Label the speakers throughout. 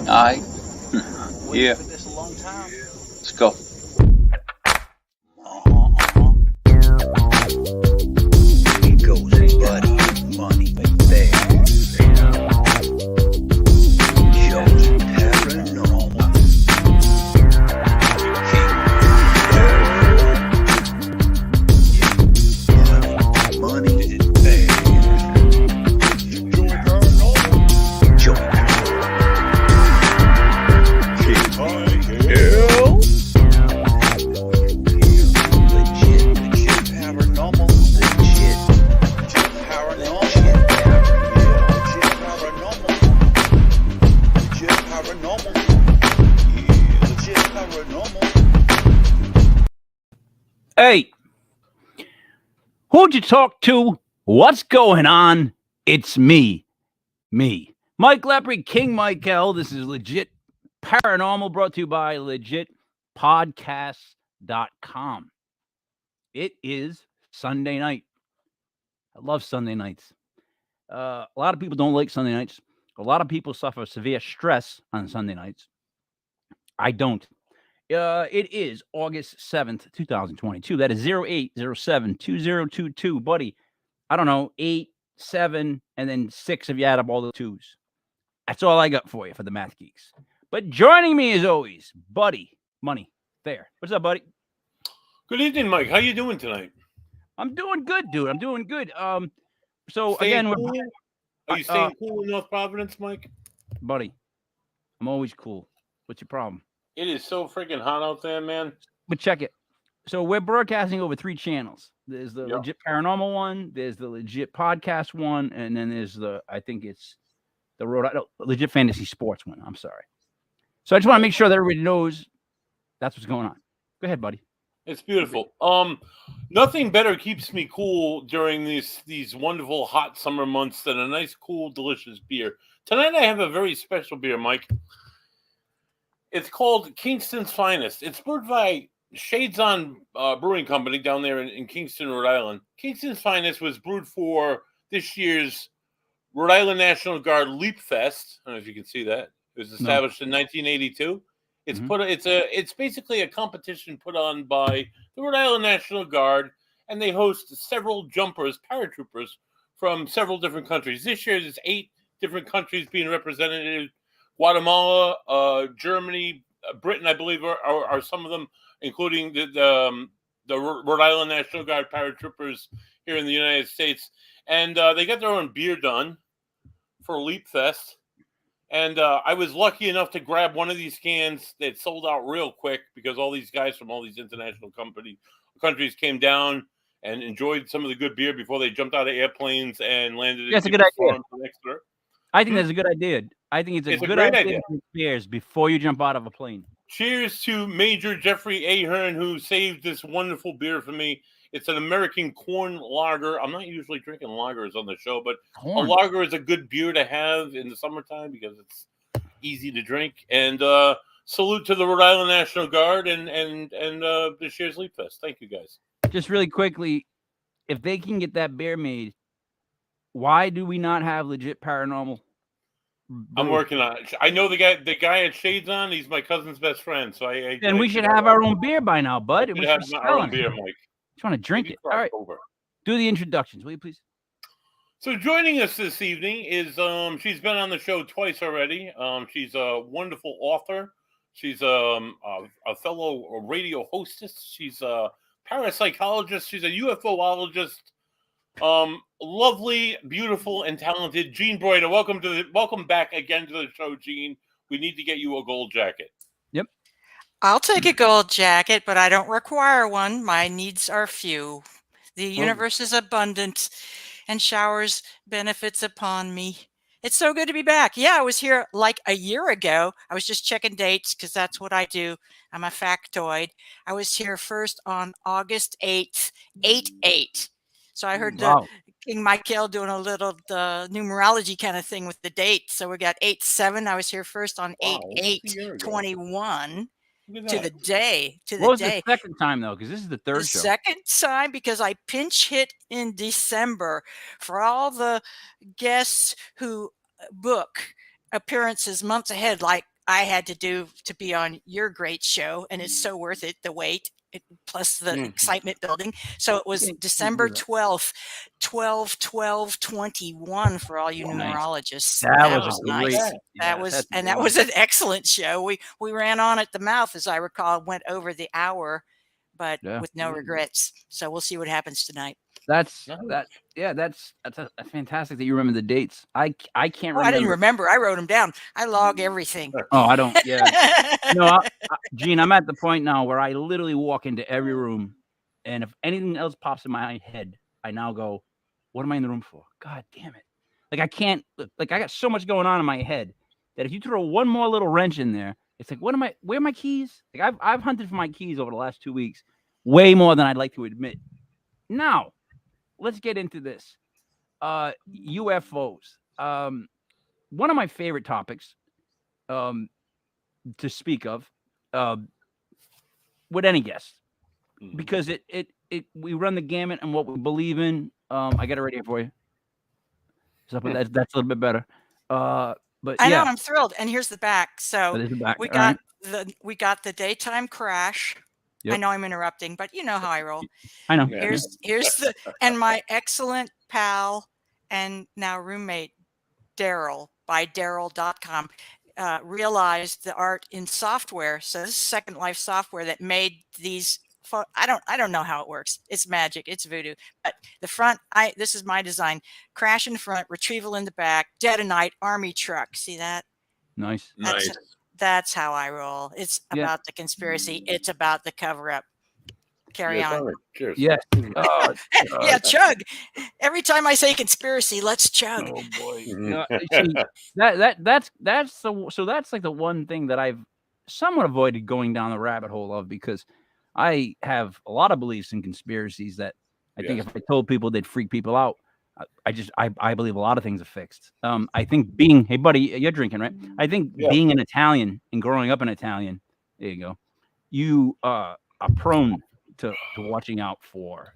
Speaker 1: Aye. Yeah.
Speaker 2: For this a long time.
Speaker 1: Let's go.
Speaker 2: Here goes buddy, money, there. Joe's paranormal. Money, there. Joe paranormal. Joe
Speaker 3: Hey, who'd you talk to? What's going on? It's me. Mike Lepre, King Michael. This is Legit Paranormal, brought to you by legitpodcast.com. It is Sunday night. I love Sunday nights. A lot of people don't like Sunday nights. A lot of people suffer severe stress on Sunday nights. I don't. It is August 7th, 2022. That is 0807-2022. Buddy, I don't know, 8, 7, and then 6 if you add up all the twos. That's all I got for you for the math geeks. But joining me as always, Buddy Money there. What's up, buddy?
Speaker 4: Good evening, Mike. How you doing tonight?
Speaker 3: I'm doing good, dude. I'm doing good. So
Speaker 4: Staying
Speaker 3: again,
Speaker 4: cool? Are you staying cool in North Providence, Mike?
Speaker 3: Buddy, I'm always cool. What's your problem?
Speaker 4: It is so freaking hot out there, man.
Speaker 3: But check it. So we're broadcasting over 3 channels. There's the Legit Paranormal one, there's the Legit Podcast one, and then there's I think it's the Legit Fantasy Sports one. I'm sorry. So I just want to make sure that everybody knows that's what's going on. Go ahead, buddy.
Speaker 4: It's beautiful. Nothing better keeps me cool during these wonderful hot summer months than a nice, cool, delicious beer. Tonight I have a very special beer, Mike. It's called Kingston's Finest. It's brewed by Shades On Brewing Company down there in Kingston, Rhode Island. Kingston's Finest was brewed for this year's Rhode Island National Guard Leap Fest. I don't know if you can see that. It was established in 1982. It's it's basically a competition put on by the Rhode Island National Guard, and they host several jumpers, paratroopers from several different countries. This year, there's 8 different countries being represented. Guatemala, Germany, Britain, I believe, are some of them, including the Rhode Island National Guard paratroopers here in the United States. And they got their own beer done for Leap Fest. And I was lucky enough to grab one of these cans that sold out real quick because all these guys from all these international countries came down and enjoyed some of the good beer before they jumped out of airplanes and landed.
Speaker 3: That's a good idea. I think that's a good idea. I think it's a good idea to beers before you jump out of a plane. Cheers
Speaker 4: to Major Jeffrey Ahern, who saved this wonderful beer for me. It's an American corn lager. I'm not usually drinking lagers on the show, but a lager is a good beer to have in the summertime because it's easy to drink. And salute to the Rhode Island National Guard and this year's Leap Fest. Thank you, guys. Just really quickly, if they can get that beer made, why do we not have Legit Paranormal? I'm working on it. I know the guy at Shades On. He's my cousin's best friend. So and we should have our own beer by now, bud. We should have our own beer, Mike. Just want to drink it. All right. Do the introductions, will you please? So joining us this evening is she's been on the show twice already. She's a wonderful author. She's a fellow radio hostess. She's a parapsychologist. She's a UFOlogist. Lovely, beautiful, and talented Jean Broida. Welcome back again to the show, Jean. We need to get you a gold jacket. Yep.
Speaker 5: I'll take a gold jacket, but I don't require one. My needs are few. The universe is abundant and showers benefits upon me. It's so good to be back. Yeah, I was here like a year ago. I was just checking dates because that's what I do. I'm a factoid. I was here first on August 8th, 8/8. So I heard King Michael doing a little numerology kind of thing with the date. So we got 8/7. I was here first on 8/8/21 to the day. What was the second time though? Because this is the third show. Second time because I pinch hit in December for all the guests who book appearances months ahead, like I had to do to be on your great show, and it's so worth it, the wait, plus the excitement building. So it was December 12th, 12/12/21 for all you
Speaker 3: Nice.
Speaker 5: numerologists.
Speaker 3: That was a
Speaker 5: nice.
Speaker 3: great.
Speaker 5: That
Speaker 3: yes,
Speaker 5: was
Speaker 3: that's
Speaker 5: and that
Speaker 3: right.
Speaker 5: was an excellent show. We ran on at the mouth, as I recall, went over the hour, but
Speaker 3: Yeah.
Speaker 5: with no regrets. So we'll see what happens tonight.
Speaker 3: That's
Speaker 4: Nice.
Speaker 3: that. Yeah, that's fantastic that you remember the dates. I can't
Speaker 5: Oh,
Speaker 3: remember.
Speaker 5: I didn't remember. I wrote them down. I log everything.
Speaker 3: Oh, I don't. Yeah. No, Gene, I'm at the point now where I literally walk into every room, and if anything else pops in my head, I now go, "What am I in the room for? God damn it!" Like I can't. Like I got so much going on in my head that if you throw one more little wrench in there, it's like, "What am I? Where are my keys?" Like I've hunted for my keys over the last 2 weeks, way more than I'd like to admit. Now, let's get into this. UFOs. One of my favorite topics. To speak of, with any guest, because it we run the gamut and what we believe in. I got it right here for you. So that's a little bit better. But
Speaker 5: I know,
Speaker 3: yeah,
Speaker 5: I'm thrilled. And here's the back. So
Speaker 3: this is back.
Speaker 5: we
Speaker 3: All
Speaker 5: got
Speaker 3: right.
Speaker 5: we got the daytime crash. I
Speaker 3: Yep.
Speaker 5: know I'm interrupting, but you know how I roll.
Speaker 3: I know.
Speaker 4: Yeah.
Speaker 5: Here's the and my excellent pal and now roommate Daryl by Daryl.com realized the art in software. So this is Second Life software that made these. I don't know how it works. It's magic. It's voodoo. But the front, this is my design. Crash in front, retrieval in the back, dead of night, army truck. See that?
Speaker 3: Nice.
Speaker 4: Nice.
Speaker 5: That's how I roll. It's
Speaker 3: Yeah.
Speaker 5: about the conspiracy. It's about the cover up. Carry
Speaker 4: Yes,
Speaker 5: on.
Speaker 4: all right. Cheers.
Speaker 3: Yes.
Speaker 5: Yeah, chug. Every time I say conspiracy, let's chug.
Speaker 3: Oh boy.
Speaker 4: Mhm.
Speaker 3: See, that's like the one thing that I've somewhat avoided going down the rabbit hole of, because I have a lot of beliefs in conspiracies that I think
Speaker 4: Yes.
Speaker 3: if I told people, they'd freak people out. I believe a lot of things are fixed. I think being, hey buddy, you're drinking, right? I think
Speaker 4: Yeah.
Speaker 3: being an Italian and growing up an Italian, there you go, you are prone to watching out for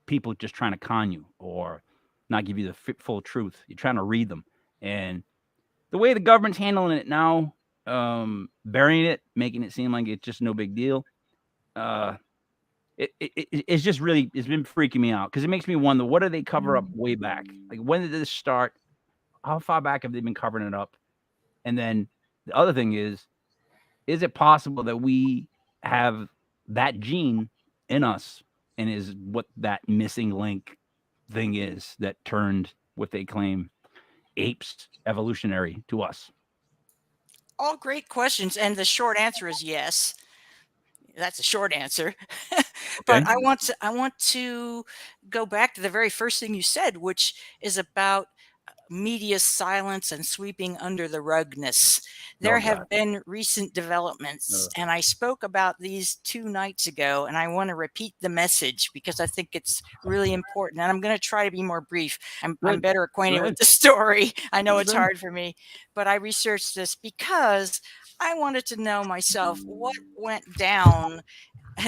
Speaker 3: people just trying to con you or not give you the full truth. You're trying to read them. And the way the government's handling it now, burying it, making it seem like it's just no big deal, it's just really, it's been freaking me out, because it makes me wonder, what do they cover up way back? Like, when did this start? How far back have they been covering it up? And then the other thing is it possible that we have that gene in us, and is what that missing link thing is that turned what they claim apes evolutionary to us?
Speaker 5: All great questions, and the short answer is yes. That's a short answer. But
Speaker 3: Okay.
Speaker 5: I want to go back to the very first thing you said, which is about media silence and sweeping under the rugness. There have
Speaker 3: God.
Speaker 5: been recent developments, and I spoke about these 2 nights ago, and I want to repeat the message because I think it's really important. And I'm going to try to be more brief. I'm
Speaker 3: Good.
Speaker 5: better acquainted
Speaker 3: Go
Speaker 5: with
Speaker 3: ahead.
Speaker 5: the story. I know
Speaker 3: Go
Speaker 5: it's
Speaker 3: ahead.
Speaker 5: hard for me, but I researched this because I wanted to know myself what went down,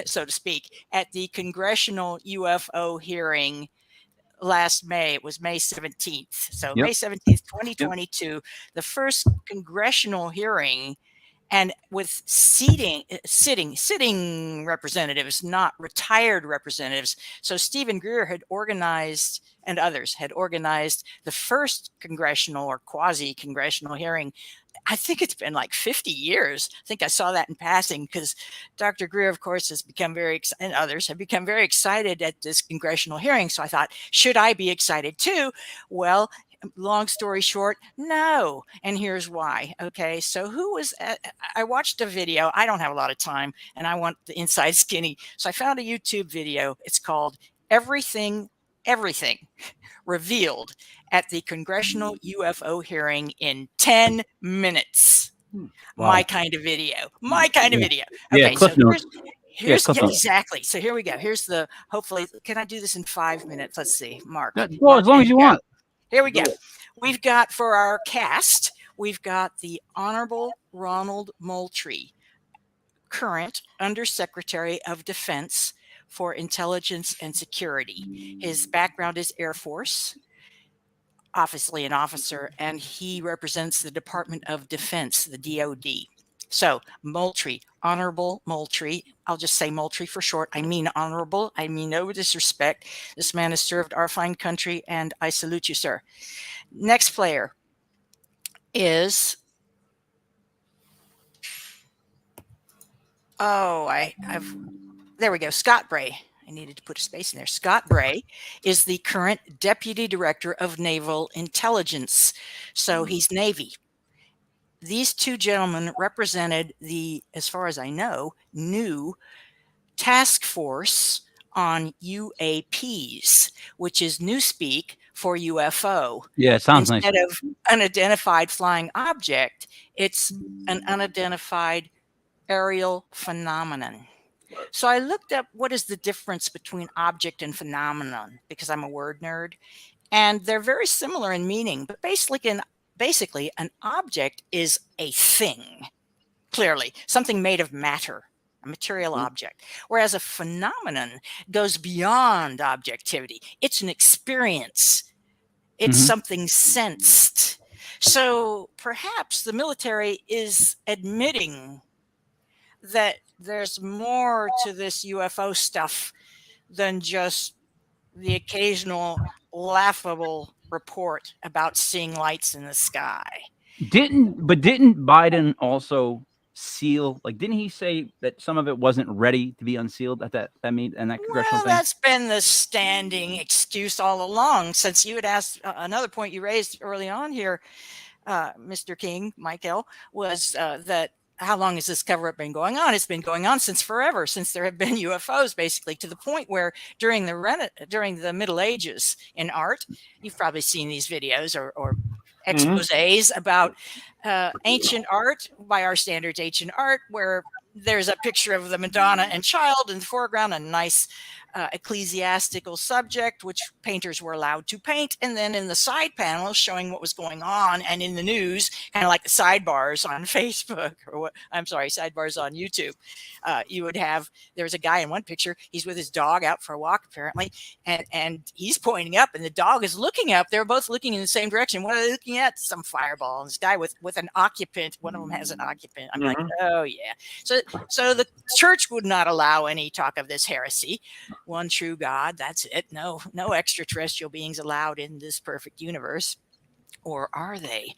Speaker 5: so to speak, at the congressional UFO hearing last May. It was May 17th. So
Speaker 3: Yep.
Speaker 5: May 17th, 2022, the first congressional hearing, and with sitting representatives, not retired representatives. So Stephen Greer had organized, and others had organized, the first congressional or quasi-congressional hearing. I think it's been like 50 years. I think I saw that in passing, because Dr. Greer, of course, has become and others have become very excited at this congressional hearing. So I thought, should I be excited too? Well, long story short, no. And here's why. Okay. So I watched a video. I don't have a lot of time and I want the inside skinny. So I found a YouTube video. It's called Everything Revealed at the Congressional UFO Hearing in 10 Minutes.
Speaker 3: Wow.
Speaker 5: My kind of video. My kind of video.
Speaker 3: Yeah,
Speaker 5: Okay,
Speaker 3: Cliff
Speaker 5: so
Speaker 3: Notes.
Speaker 5: here's
Speaker 3: Cliff Notes.
Speaker 5: exactly. So here we go. Here's the, hopefully, can I do this in 5 minutes? Let's see, Mark.
Speaker 3: Well, as long as you want.
Speaker 5: Here we go. We've got, for our cast, we've got the Honorable Ronald Moultrie, current Undersecretary of Defense for Intelligence and Security. His background is Air Force. obviously an officer, and he represents the Department of Defense, the DoD. So Moultrie, Honorable Moultrie, I'll just say Moultrie for short. I mean honorable. I mean no disrespect. This man has served our fine country, and I salute you, sir. Next player is there we go. Scott Bray. I needed to put a space in there. Scott Bray is the current Deputy Director of Naval Intelligence. So he's Navy. These two gentlemen represented the, as far as I know, new task force on UAPs, which is newspeak for UFO.
Speaker 3: Yeah, it sounds
Speaker 5: Instead
Speaker 3: nice.
Speaker 5: of unidentified flying object, it's an unidentified aerial phenomenon. So I looked up what is the difference between object and phenomenon, because I'm a word nerd, and they're very similar in meaning, but basically an object is a thing, clearly something made of matter, a material object, whereas a phenomenon goes beyond objectivity. It's an experience. It's something sensed. So perhaps the military is admitting that there's more to this UFO stuff than just the occasional laughable report about seeing lights in the sky.
Speaker 3: Didn't Biden also seal, like, didn't he say that some of it wasn't ready to be unsealed at that congressional
Speaker 5: Well,
Speaker 3: thing?
Speaker 5: that's been the standing excuse all along, since you had asked another point you raised early on here, Mr. King, Michael, was that how long has this cover-up been going on? It's been going on since forever, since there have been UFOs, basically, to the point where during the Middle Ages in art, you've probably seen these videos or exposés about ancient art, by our standards, ancient art, where there's a picture of the Madonna and Child in the foreground, a nice ecclesiastical subject, which painters were allowed to paint. And then in the side panels showing what was going on, and in the news, kind of like the sidebars on Facebook, sidebars on YouTube, you would have, there's a guy in one picture, he's with his dog out for a walk, apparently, and he's pointing up, and the dog is looking up. They're both looking in the same direction. What are they looking at? Some fireball. And this guy with an occupant, one of them has an occupant. I'm like, oh yeah. So the church would not allow any talk of this heresy. One true God, that's it. No extraterrestrial beings allowed in this perfect universe. Or are they?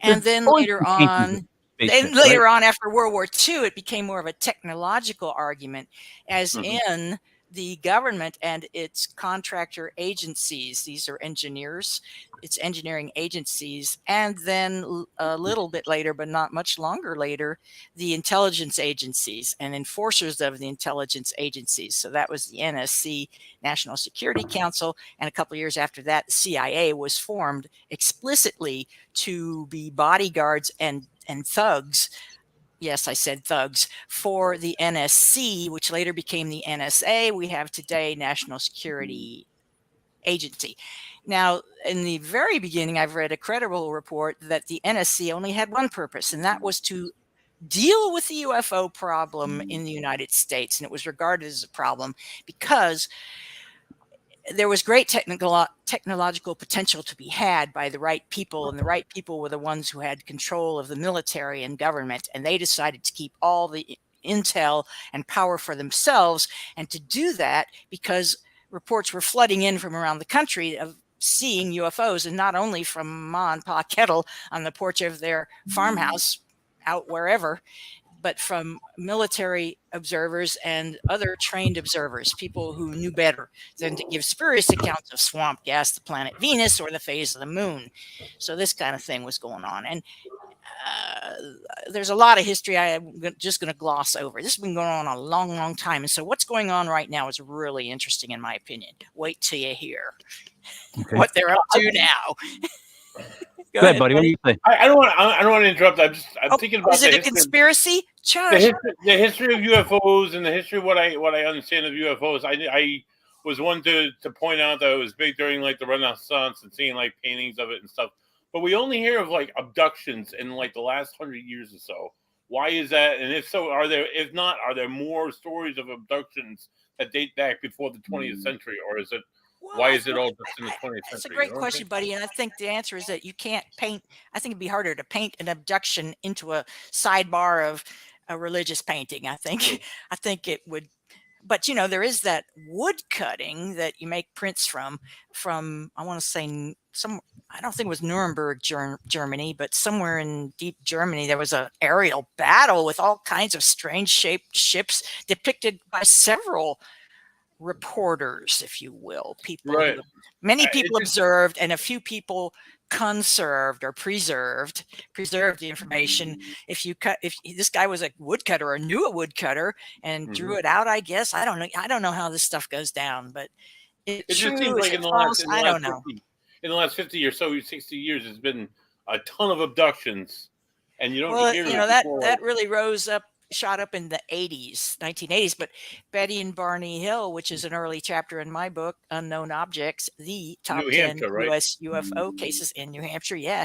Speaker 5: And then later on, after World War II, it became more of a technological argument, as in the government and its contractor agencies. These are engineers, it's engineering agencies. And then a little bit later, but not much longer later, the intelligence agencies and enforcers of the intelligence agencies. So that was the NSC, National Security Council. And a couple of years after that, the CIA was formed explicitly to be bodyguards and thugs. Yes, I said thugs, for the NSC, which later became the NSA. We have today National Security Agency. Now, in the very beginning, I've read a credible report that the NSC only had one purpose, and that was to deal with the UFO problem in the United States. And it was regarded as a problem because there was great technological potential to be had by the right people, and the right people were the ones who had control of the military and government, and they decided to keep all the intel and power for themselves. And to do that, because reports were flooding in from around the country of seeing UFOs, and not only from Ma and Pa Kettle on the porch of their farmhouse out wherever, but from military observers and other trained observers, people who knew better than to give spurious accounts of swamp gas, the planet Venus, or the phase of the moon. So this kind of thing was going on. And there's a lot of history I'm just going to gloss over. This has been going on a long, long time. And so what's going on right now is really interesting, in my opinion. Wait till you hear what they're up to now.
Speaker 3: Go ahead, buddy. What do you say?
Speaker 4: I don't want to interrupt. I'm thinking about.
Speaker 5: Is it a conspiracy, Josh?
Speaker 4: The history of UFOs and the history of what I understand of UFOs. I was one to point out that it was big during like the Renaissance and seeing like paintings of it and stuff. But we only hear of like abductions in like the last 100 years or so. Why is that? And if so, are there more stories of abductions that date back before the 20th century, or is it
Speaker 5: Well,
Speaker 4: Why
Speaker 5: I
Speaker 4: is it
Speaker 5: think
Speaker 4: all just in the 20th
Speaker 5: that's a
Speaker 4: century?
Speaker 5: great
Speaker 4: You know what I'm
Speaker 5: question,
Speaker 4: saying?
Speaker 5: buddy. And I think the answer is that you can't paint. I think it'd be harder to paint an abduction into a sidebar of a religious painting. I think,
Speaker 4: True.
Speaker 5: I think it would. But you know, there is that wood cutting that you make prints from I want to say some. I don't think it was Nuremberg, Germany, but somewhere in deep Germany, there was an aerial battle with all kinds of strange shaped ships depicted by several reporters, if you will, people
Speaker 4: Right.
Speaker 5: who many
Speaker 4: It
Speaker 5: people
Speaker 4: just
Speaker 5: observed and a few people conserved or preserved the information. If this guy was a woodcutter or knew a woodcutter and drew
Speaker 4: Mhm.
Speaker 5: it out, I guess I don't know how this stuff goes down, but is it
Speaker 4: It just
Speaker 5: true?
Speaker 4: seems
Speaker 5: Is
Speaker 4: like
Speaker 5: it false? I don't know.
Speaker 4: in the last 50 or so 60 years, there's been a ton of abductions, and you don't
Speaker 5: Well,
Speaker 4: hear
Speaker 5: you
Speaker 4: it
Speaker 5: know,
Speaker 4: before.
Speaker 5: that really shot up in the 1980s. But Betty and Barney Hill, which is an early chapter in my book, Unknown Objects, the top
Speaker 4: New
Speaker 5: 10
Speaker 4: Hampshire, right?
Speaker 5: U.S. UFO cases in New Hampshire. Yeah,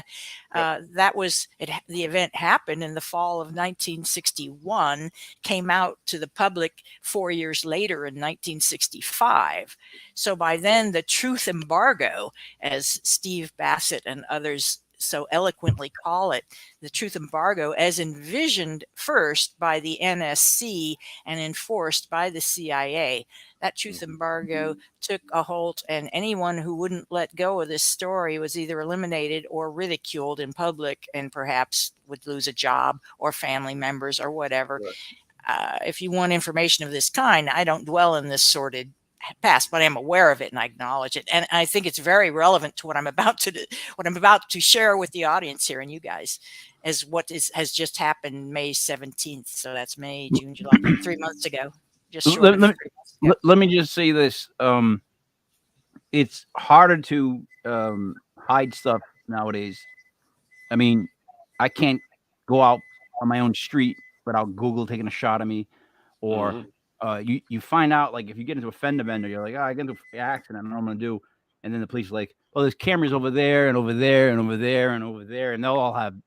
Speaker 4: Yep.
Speaker 5: that was it. The event happened in the fall of 1961. Came out to the public 4 years later in 1965. So by then, the truth embargo, as Steve Bassett and others so eloquently call it, the truth embargo, as envisioned first by the NSC and enforced by the CIA. That truth embargo took a hold, and anyone who wouldn't let go of this story was either eliminated or ridiculed in public and perhaps would lose a job or family members or whatever.
Speaker 4: Right.
Speaker 5: If you want information of this kind, I don't dwell in this sordid past, but I am aware of it and I acknowledge it, and I think it's very relevant to what I'm about to share with the audience here and you guys, as has just happened May 17th. So that's May, June, July, 3 months ago, just short
Speaker 3: Let,
Speaker 5: of
Speaker 3: let,
Speaker 5: 3 months ago.
Speaker 3: let me just say this: it's harder to hide stuff nowadays. I mean, I can't go out on my own street without Google taking a shot of me, or
Speaker 4: Mhm.
Speaker 3: you find out, like, if you get into a fender bender, you're like, oh, I get into an accident, I don't know what I'm gonna do, and then the police are like, well, there's cameras over there and over there and over there and over there, and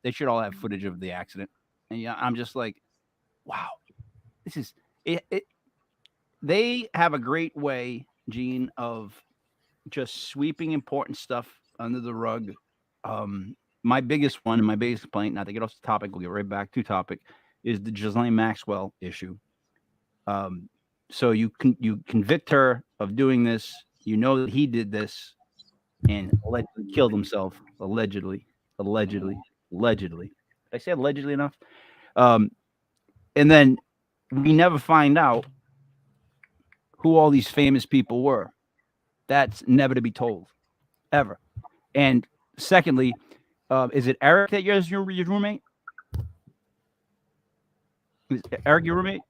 Speaker 3: they should all have footage of the accident, and yeah, I'm just like, wow, this is it. They have a great way, Gene, of just sweeping important stuff under the rug. My biggest one and my biggest complaint, not to get off the topic, we'll get right back to topic, is the Ghislaine Maxwell issue. So you convict her of doing this. You know that he did this and allegedly killed himself. Allegedly. Did I say allegedly enough? And then we never find out who all these famous people were. That's never to be told, ever. And secondly, is it Eric that you're your roommate? Is Eric your roommate?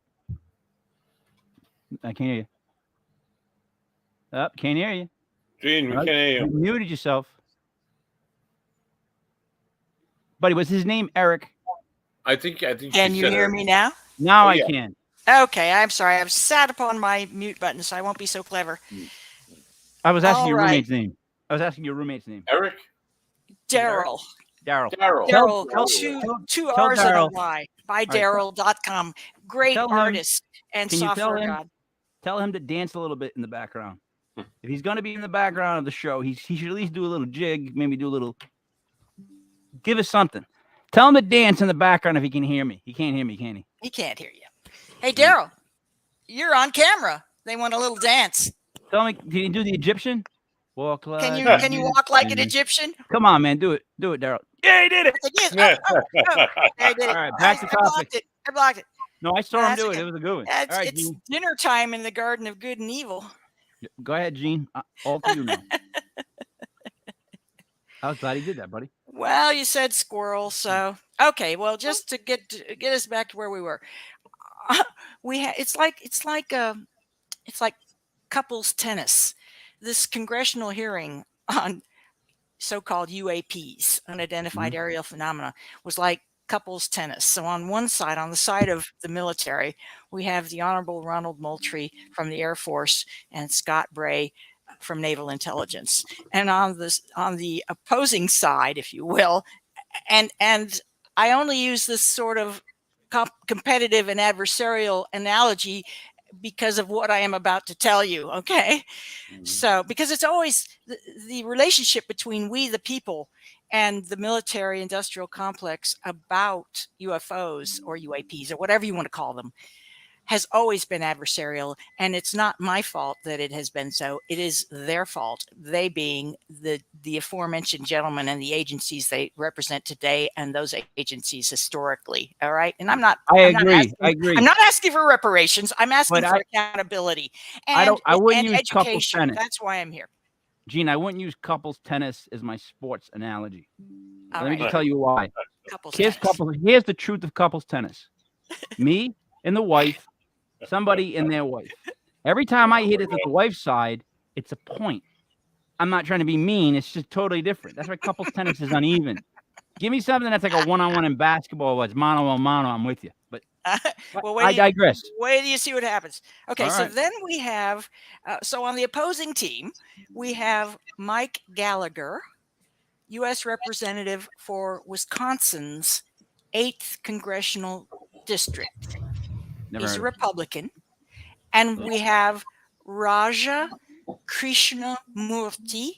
Speaker 3: I can't hear you. Can't hear you.
Speaker 4: Gene, we can't hear
Speaker 3: You
Speaker 4: you.
Speaker 3: muted yourself. Buddy, was his name Eric?
Speaker 4: I think.
Speaker 5: Can
Speaker 4: she
Speaker 5: you
Speaker 4: said
Speaker 5: hear
Speaker 4: Eric.
Speaker 5: me now?
Speaker 3: Now
Speaker 4: Oh,
Speaker 3: I
Speaker 4: yeah.
Speaker 3: can.
Speaker 5: Okay, I'm sorry. I've sat upon my mute button, so I won't be so clever.
Speaker 3: I was asking
Speaker 5: All
Speaker 3: your
Speaker 5: right.
Speaker 3: roommate's name.
Speaker 4: Eric.
Speaker 5: Daryl.
Speaker 3: Daryl.
Speaker 5: Daryl. Two R's and a
Speaker 3: Daryl.
Speaker 5: Y. By
Speaker 3: right,
Speaker 5: Daryl.com. Great
Speaker 3: tell him-
Speaker 5: artist and
Speaker 3: can you tell
Speaker 5: software
Speaker 3: him-
Speaker 5: god.
Speaker 3: Tell him to dance a little bit in the background. If he's going to be in the background of the show, he should at least do a little jig, maybe do a little. Give us something. Tell him to dance in the background if he can hear me. He can't hear me, can he?
Speaker 5: He can't hear you. Hey, Daryl, you're on camera. They want a little dance.
Speaker 3: Tell me, can you do the Egyptian? Walk like
Speaker 5: Can you walk like an Egyptian?
Speaker 3: Come on, man. Do it, Daryl. Yeah, he did it.
Speaker 5: Yes. There I did it.
Speaker 3: All right, back to topic.
Speaker 5: I blocked it.
Speaker 3: No, I saw him
Speaker 5: That's
Speaker 3: do it.
Speaker 5: okay.
Speaker 3: It was a good one.
Speaker 5: It's,
Speaker 3: All right,
Speaker 5: it's
Speaker 3: Gene.
Speaker 5: dinner time in the Garden of Good and Evil.
Speaker 3: Go ahead, Gene. All to you now. I was glad he did that, buddy.
Speaker 5: Well, you said squirrel, so okay. Well, just to get us back to where we were, it's like couples tennis. This congressional hearing on so-called UAPs, unidentified aerial phenomena, was like couples tennis. So on one side, on the side of the military, we have the Honorable Ronald Moultrie from the Air Force and Scott Bray from Naval Intelligence, and on the opposing side, if you will, and I only use this sort of competitive and adversarial analogy because of what I am about to tell you. Okay. So, because it's always the relationship between we, the people, and the military industrial complex about UFOs or UAPs or whatever you want to call them has always been adversarial. And it's not my fault that it has been so. It is their fault. They being the aforementioned gentlemen and the agencies they represent today and those agencies historically. All right. And I'm not
Speaker 3: I
Speaker 5: I'm
Speaker 3: agree.
Speaker 5: not asking for reparations. I'm asking
Speaker 3: But
Speaker 5: for accountability
Speaker 3: I wouldn't
Speaker 5: and
Speaker 3: use couples
Speaker 5: education.
Speaker 3: tennis.
Speaker 5: That's why I'm here.
Speaker 3: Gene, I wouldn't use couples tennis as my sports analogy.
Speaker 5: All
Speaker 3: Let me
Speaker 5: right.
Speaker 3: just tell you why.
Speaker 5: Couples
Speaker 3: Here's
Speaker 5: tennis.
Speaker 3: Here's the truth of couples tennis. Me and the wife, somebody and their wife. Every time I hit it to the wife's side, it's a point. I'm not trying to be mean. It's just totally different. That's why couples tennis is uneven. Give me something that's like a one-on-one in basketball. Where it's mano a mano. I'm with you. But
Speaker 5: Well,
Speaker 3: I digress.
Speaker 5: Wait till you see what happens. Okay,
Speaker 3: All
Speaker 5: so
Speaker 3: right.
Speaker 5: then we have, so on the opposing team, we have Mike Gallagher, U.S. Representative for Wisconsin's 8th Congressional District.
Speaker 3: Never
Speaker 5: He's
Speaker 3: heard
Speaker 5: a
Speaker 3: of it.
Speaker 5: Republican. And we have Raja Krishnamurti.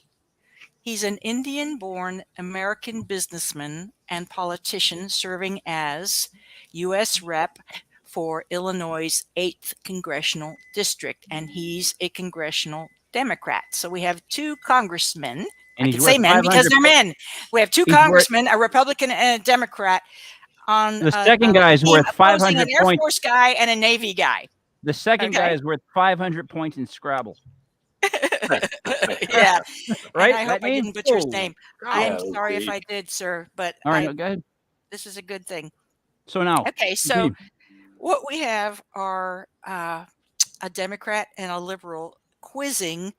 Speaker 5: He's an Indian-born American businessman and politician serving as U.S. Rep for Illinois' 8th Congressional District, and he's a congressional Democrat. So we have two congressmen.
Speaker 3: And
Speaker 5: I
Speaker 3: he's
Speaker 5: can say
Speaker 3: worth
Speaker 5: men because
Speaker 3: 500
Speaker 5: they're men. We have two
Speaker 3: He's worth-
Speaker 5: congressmen, a Republican and a Democrat, on
Speaker 3: The second guy is
Speaker 5: team
Speaker 3: worth
Speaker 5: opposing
Speaker 3: 500
Speaker 5: an Air
Speaker 3: points.
Speaker 5: Force guy and a Navy guy.
Speaker 3: The second guy
Speaker 5: Okay.
Speaker 3: is worth 500 points in Scrabble.
Speaker 5: Yeah.
Speaker 3: Right?
Speaker 5: And I hope
Speaker 3: That
Speaker 5: I
Speaker 3: means-
Speaker 5: didn't butcher his
Speaker 3: Oh.
Speaker 5: name.
Speaker 1: Yeah,
Speaker 5: I'm
Speaker 1: it was
Speaker 5: sorry if
Speaker 1: deep.
Speaker 5: I did, sir, but
Speaker 3: All right, go ahead.
Speaker 5: this is a good thing.
Speaker 3: So now,
Speaker 5: Okay, so
Speaker 3: continue.
Speaker 5: what we have are a Democrat and a liberal quizzing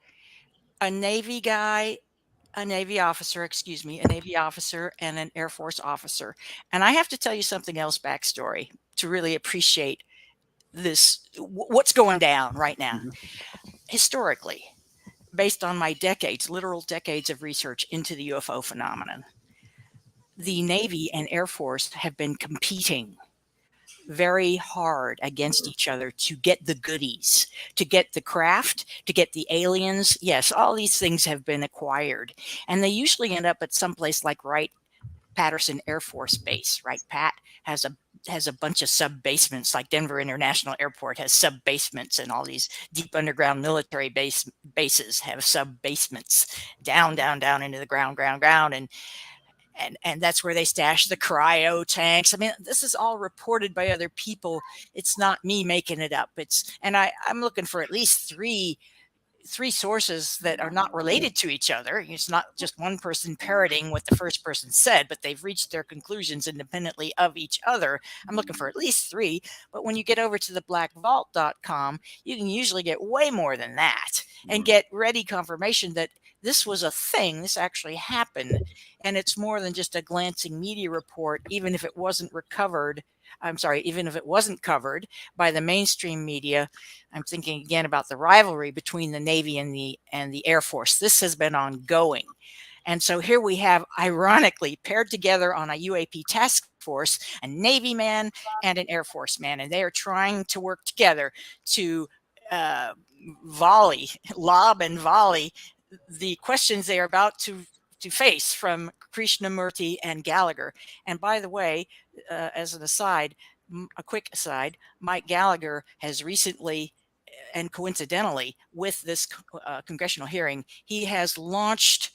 Speaker 5: a Navy guy, a Navy officer, and an Air Force officer. And I have to tell you something else backstory to really appreciate this, what's going down right now. Historically, based on my literal decades of research into the UFO phenomenon, the Navy and Air Force have been competing very hard against each other to get the goodies, to get the craft, to get the aliens. Yes, all these things have been acquired, and they usually end up at some place like Wright-Patterson Air Force Base. Wright-Pat has a bunch of sub basements, like Denver International Airport has sub basements, and all these deep underground military bases have sub basements down into the ground, and that's where they stash the cryo tanks. I mean, this is all reported by other people. It's not me making it up. I'm looking for at least three sources that are not related to each other. It's not just one person parroting what the first person said, but they've reached their conclusions independently of each other. I'm looking for at least three, but when you get over to the blackvault.com, you can usually get way more than that and get ready confirmation that this was a thing, this actually happened, and it's more than just a glancing media report, even if it wasn't covered by the mainstream media. I'm thinking again about the rivalry between the Navy and the Air Force. This has been ongoing. And so here we have, ironically, paired together on a UAP task force, a Navy man and an Air Force man, and they are trying to work together to lob and volley the questions they are about to face from Krishnamurti and Gallagher. And by the way, as an aside, a quick aside, Mike Gallagher has recently, and coincidentally with this congressional hearing, he has launched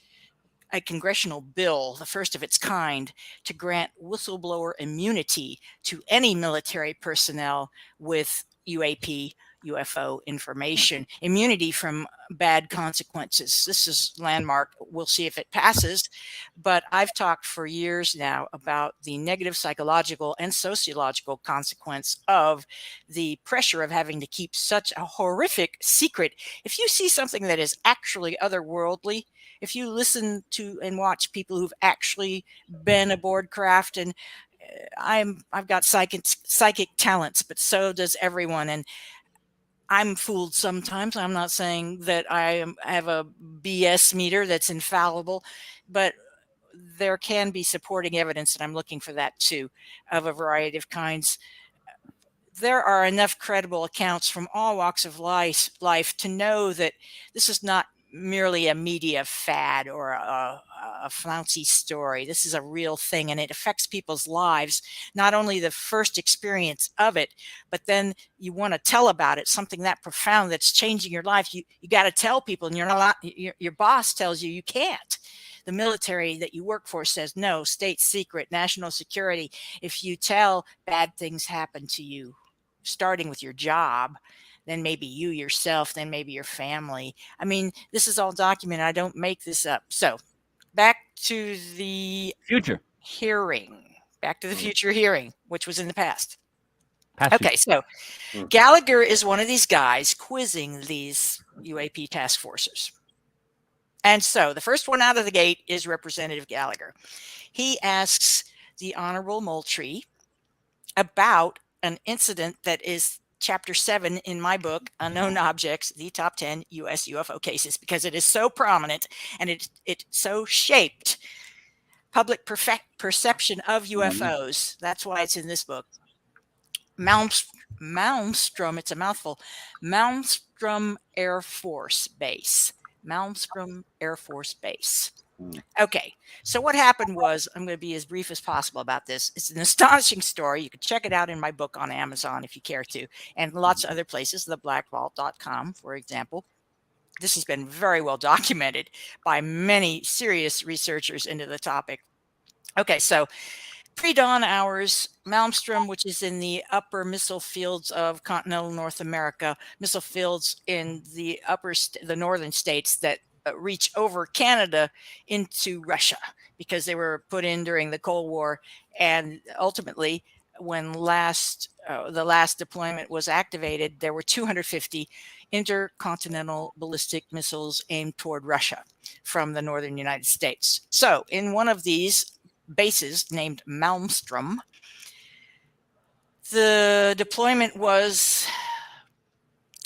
Speaker 5: a congressional bill, the first of its kind, to grant whistleblower immunity to any military personnel with UFO information, immunity from bad consequences. This is landmark. We'll see if it passes. But I've talked for years now about the negative psychological and sociological consequence of the pressure of having to keep such a horrific secret. If you see something that is actually otherworldly, if you listen to and watch people who've actually been aboard craft, and I've got psychic talents, but so does everyone. And I'm fooled sometimes. I'm not saying that I have a BS meter that's infallible, but there can be supporting evidence, and I'm looking for that too, of a variety of kinds. there are enough credible accounts from all walks of life to know that this is not merely a media fad or a flouncy story. This is a real thing, and it affects people's lives. Not only the first experience of it, but then you want to tell about it, something that profound that's changing your life. You got to tell people, and you're not. Your boss tells you can't. The military that you work for says no, state secret, national security. If you tell, bad things happen to you, starting with your job, then maybe you yourself, then maybe your family. I mean, this is all documented. I don't make this up. So back to the
Speaker 3: Future.
Speaker 5: hearing, back to the future hearing, which was in the past.
Speaker 3: Past
Speaker 5: Okay, so Gallagher is one of these guys quizzing these UAP task forces. And so the first one out of the gate is Representative Gallagher. He asks the Honorable Moultrie about an incident that is chapter 7 in my book, Unknown Objects, the Top 10 U.S. UFO Cases, because it is so prominent and it so shaped public perception of UFOs. That's why it's in this book. Malmstrom, it's a mouthful, Malmstrom Air Force Base. Malmstrom Air Force Base. Okay, so what happened was, I'm going to be as brief as possible about this. It's an astonishing story. You can check it out in my book on Amazon if you care to, and lots of other places, theblackvault.com, for example. This has been very well documented by many serious researchers into the topic. Okay, so pre-dawn hours, Malmstrom, which is in the upper missile fields of continental North America, missile fields in the the northern states that reach over Canada into Russia, because they were put in during the Cold War. And ultimately, when the last deployment was activated, there were 250 intercontinental ballistic missiles aimed toward Russia from the northern United States. So in one of these bases named Malmstrom, the deployment was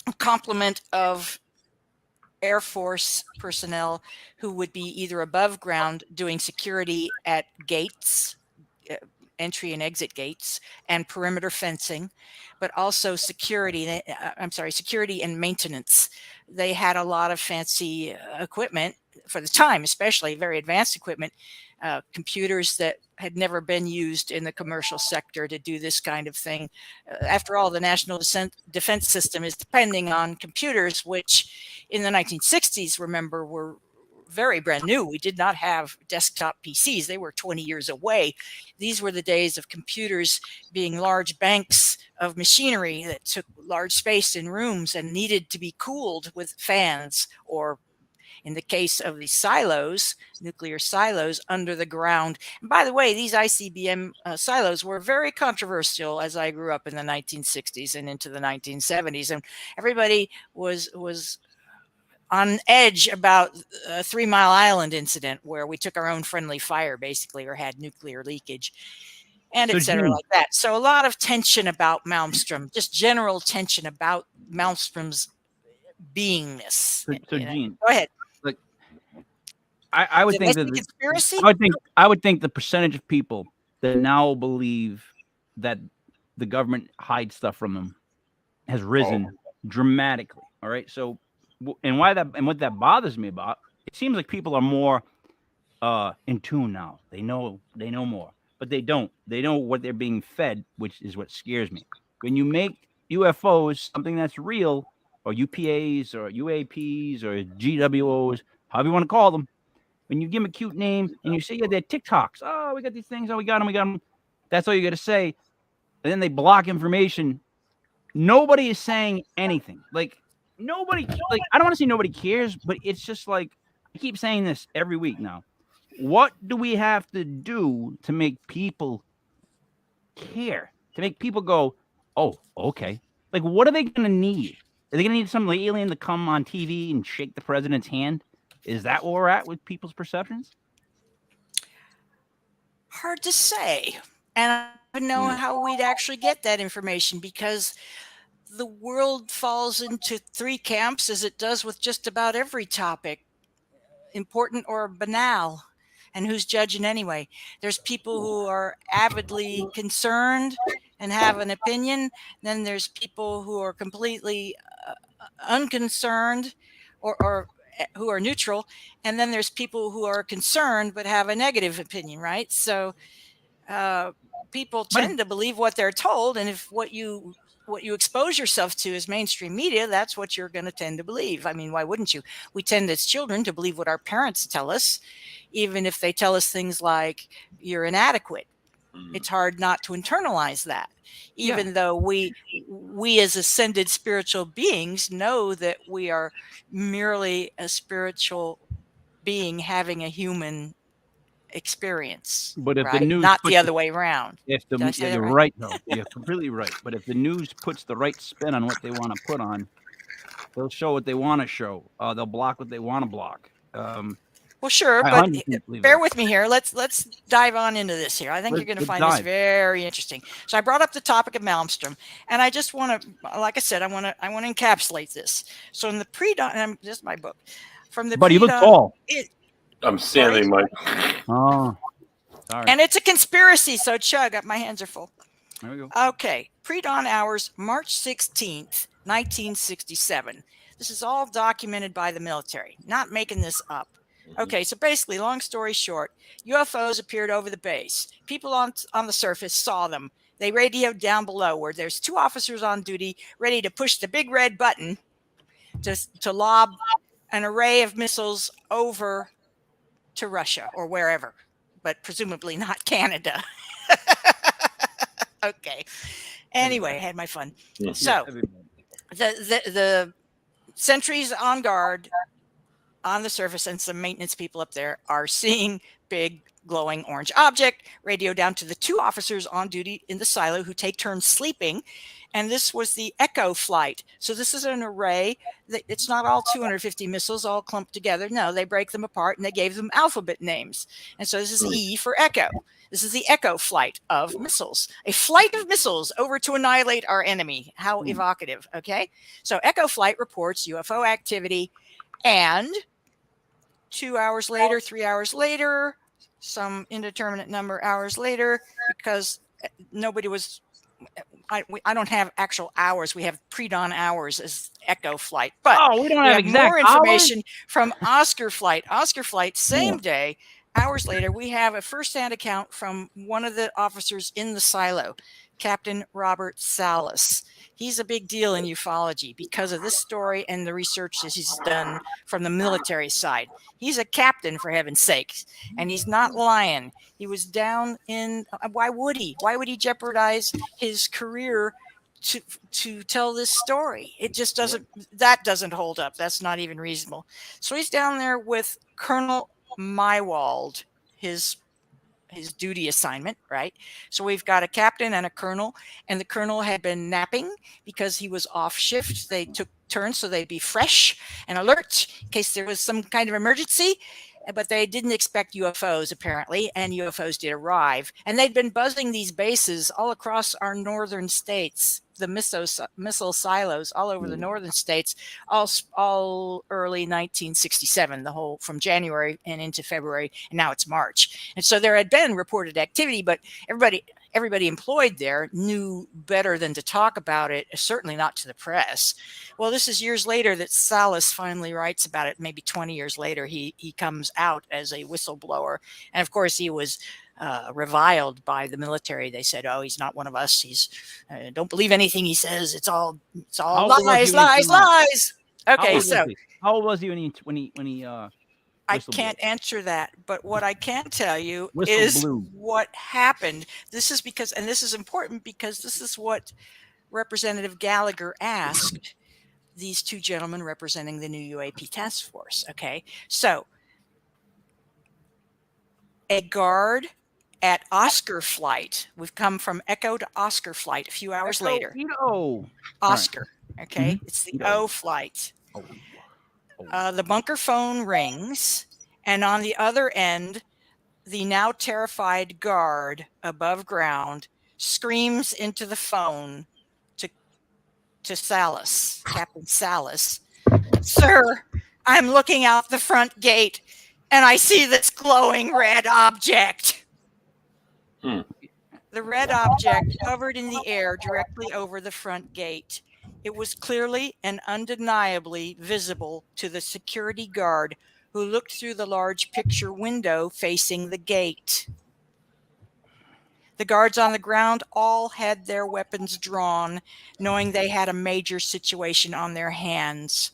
Speaker 5: a complement of Air Force personnel who would be either above ground doing security at gates, entry and exit gates, and perimeter fencing, but also security and maintenance. They had a lot of fancy equipment for the time, especially very advanced equipment, computers that had never been used in the commercial sector to do this kind of thing. After all, the national defense system is depending on computers, which in the 1960s, remember, were very brand new. We did not have desktop PCs. They were 20 years away. These were the days of computers being large banks of machinery that took large space in rooms and needed to be cooled with fans, or in the case of the silos, nuclear silos under the ground. And by the way, these ICBM silos were very controversial as I grew up in the 1960s and into the 1970s. And everybody was on edge about a 3 Mile Island incident where we took our own friendly fire, basically, or had nuclear leakage, and et cetera, like that. So a lot of tension about Malmstrom, just general tension about Malmstrom's beingness.
Speaker 3: So Jean,
Speaker 5: go ahead.
Speaker 3: Look, I would think that
Speaker 5: conspiracy.
Speaker 3: I would think the percentage of people that now believe that the government hides stuff from them has risen dramatically. All right, so and what that bothers me about, it seems like people are more in tune now. They know more, but they don't. They know what they're being fed, which is what scares me. When you make UFOs something that's real, or UPAs or UAPs or GWOs, however you want to call them, when you give them a cute name and you say, yeah, they're TikToks. Oh, we got these things. Oh, we got them. That's all you got to say. And then they block information. Nobody is saying anything. Like, nobody, like, I don't want to say nobody cares, but it's just like, I keep saying this every week now. What do we have to do to make people care? To make people go, oh, okay. Like, what are they going to need? Are they going to need some alien to come on TV and shake the president's hand? Is that where we're at with people's perceptions?
Speaker 5: Hard to say. And I don't know how we'd actually get that information, because the world falls into 3 camps, as it does with just about every topic, important or banal. And who's judging anyway? There's people who are avidly concerned, and have an opinion. Then there's people who are completely unconcerned or who are neutral. And then there's people who are concerned but have a negative opinion, right? So people tend to believe what they're told. And if what you expose yourself to is mainstream media, that's what you're going to tend to believe. I mean, why wouldn't you? We tend as children to believe what our parents tell us, even if they tell us things like you're inadequate. It's hard not to internalize that, even though we as ascended spiritual beings know that we are merely a spiritual being having a human experience.
Speaker 3: But if the
Speaker 5: right?
Speaker 3: news
Speaker 5: Not
Speaker 3: puts
Speaker 5: the other way around.
Speaker 3: If
Speaker 5: Did I
Speaker 3: the
Speaker 5: say that
Speaker 3: you're
Speaker 5: right?
Speaker 3: right, though, you're completely right. But if the news puts the right spin on what they want to put on, they'll show what they want to show. They'll block what they want to block.
Speaker 5: Well, sure,
Speaker 3: I
Speaker 5: but
Speaker 3: 100% believe
Speaker 5: bear
Speaker 3: that.
Speaker 5: with me here. Let's dive on into this here. I think you're going to find this very interesting. So I brought up the topic of Malmstrom, and I just want to, like I said, I want to encapsulate this. So in the pre-dawn, and this is my book, from the
Speaker 3: But you look
Speaker 5: pre-dawn,
Speaker 3: tall.
Speaker 4: I'm standing, Mike.
Speaker 3: Oh, sorry.
Speaker 5: and it's a conspiracy. So chug up. My hands are full.
Speaker 3: There we go.
Speaker 5: Okay, pre-dawn hours, March 16th, 1967. This is all documented by the military. Not making this up. Okay, so basically, long story short, UFOs appeared over the base. People on the surface saw them. They radioed down below where there's 2 officers on duty ready to push the big red button to lob an array of missiles over to Russia or wherever, but presumably not Canada. Okay. Anyway, I had my fun. So the sentries on guard on the surface and some maintenance people up there are seeing big glowing orange object radio down to the 2 officers on duty in the silo who take turns sleeping. And this was the Echo flight. So this is an array that it's not all 250 missiles all clumped together. No, they break them apart and they gave them alphabet names. And so this is E for Echo. This is the Echo flight of missiles, a flight of missiles over to annihilate our enemy. How evocative. Okay. So Echo flight reports UFO activity, and 2 hours later, 3 hours later, some indeterminate number hours later, because nobody was, I don't have actual hours. We have pre-dawn hours as Echo flight, but
Speaker 3: we don't have exact
Speaker 5: more information from Oscar flight. Oscar flight, same day, hours later, we have a first-hand account from one of the officers in the silo, Captain Robert Salas. He's a big deal in ufology because of this story and the research that he's done from the military side. He's a captain, for heaven's sakes, and he's not lying. He was down in, why would he? Why would he jeopardize his career to tell this story? It just doesn't, that doesn't hold up. That's not even reasonable. So he's down there with Colonel Mywald, his duty assignment, right? So we've got a captain and a colonel, and the colonel had been napping because he was off shift. They took turns so they'd be fresh and alert in case there was some kind of emergency. But they didn't expect UFOs, apparently, and UFOs did arrive. And they'd been buzzing these bases all across our northern states, the missile silos all over the northern states, all early 1967, the whole from January and into February, and now it's March. And so there had been reported activity, but everybody employed there knew better than to talk about it, certainly not to the press. Well, this is years later that Salas finally writes about it. Maybe 20 years later, he comes out as a whistleblower. And of course, he was reviled by the military. They said, "Oh, he's not one of us. He's don't believe anything he says. It's all lies." Okay, so
Speaker 3: how old was he when he
Speaker 5: I can't answer that, but what I can tell you is what happened. This is because, and this is important because this is what Representative Gallagher asked these 2 gentlemen representing the new UAP task force. Okay, so a guard at Oscar flight. We've come from Echo to Oscar flight a few hours later. Oscar. Okay, it's the O flight. The bunker phone rings, and on the other end, the now terrified guard above ground screams into the phone to Salas, Captain Salas, "Sir, I'm looking out the front gate, and I see this glowing red object." The red object hovered in the air directly over the front gate. It was clearly and undeniably visible to the security guard who looked through the large picture window facing the gate. The guards on the ground all had their weapons drawn, knowing they had a major situation on their hands.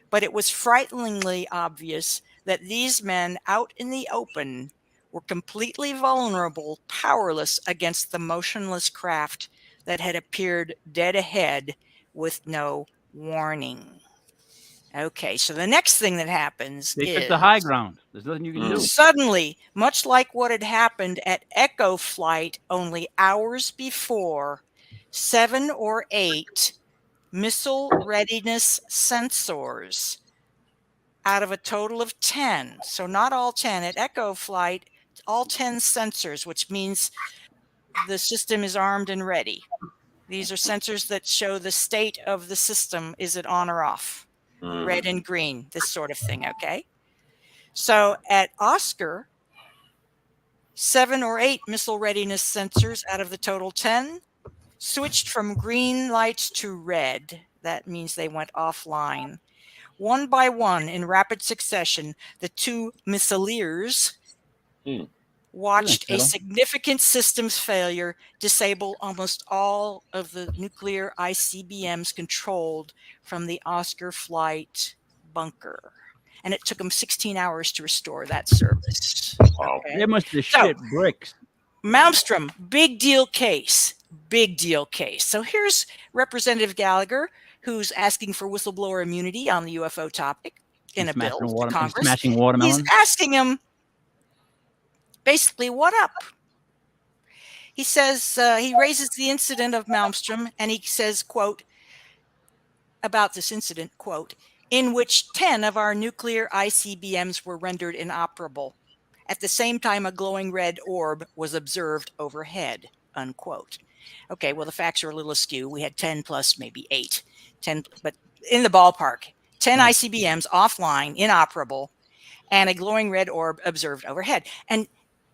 Speaker 5: But it was frighteningly obvious that these men out in the open were completely vulnerable, powerless against the motionless craft that had appeared dead ahead with no warning. Okay, so the next thing that happens
Speaker 3: They took
Speaker 5: is
Speaker 3: the high ground. There's nothing you can do.
Speaker 5: suddenly, much like what had happened at Echo Flight only hours before, 7 or 8 missile readiness sensors out of a total of 10. So not all 10 at Echo Flight, all 10 sensors, which means the system is armed and ready. These are sensors that show the state of the system. Is it on or off? Red and green, this sort of thing, okay? So at Oscar, 7 or 8 missile readiness sensors out of the total 10 switched from green lights to red. That means they went offline. One by one, in rapid succession, the 2 missileers watched a significant systems failure disable almost all of the nuclear ICBMs controlled from the Oscar Flight bunker. And it took them 16 hours to restore that service.
Speaker 4: Wow.
Speaker 3: They must have shit bricks.
Speaker 5: Malmstrom, big deal case. Big deal case. So here's Representative Gallagher, who's asking for whistleblower immunity on the UFO topic in a bill to Congress.
Speaker 3: Smashing watermelon.
Speaker 5: He's asking him, basically, what up? He says, he raises the incident of Malmstrom, and he says, quote, about this incident, quote, in which 10 of our nuclear ICBMs were rendered inoperable. At the same time, a glowing red orb was observed overhead, unquote. Okay, well, the facts are a little askew. We had 10 plus maybe 8, 10, but in the ballpark, 10 ICBMs offline, inoperable, and a glowing red orb observed overhead. And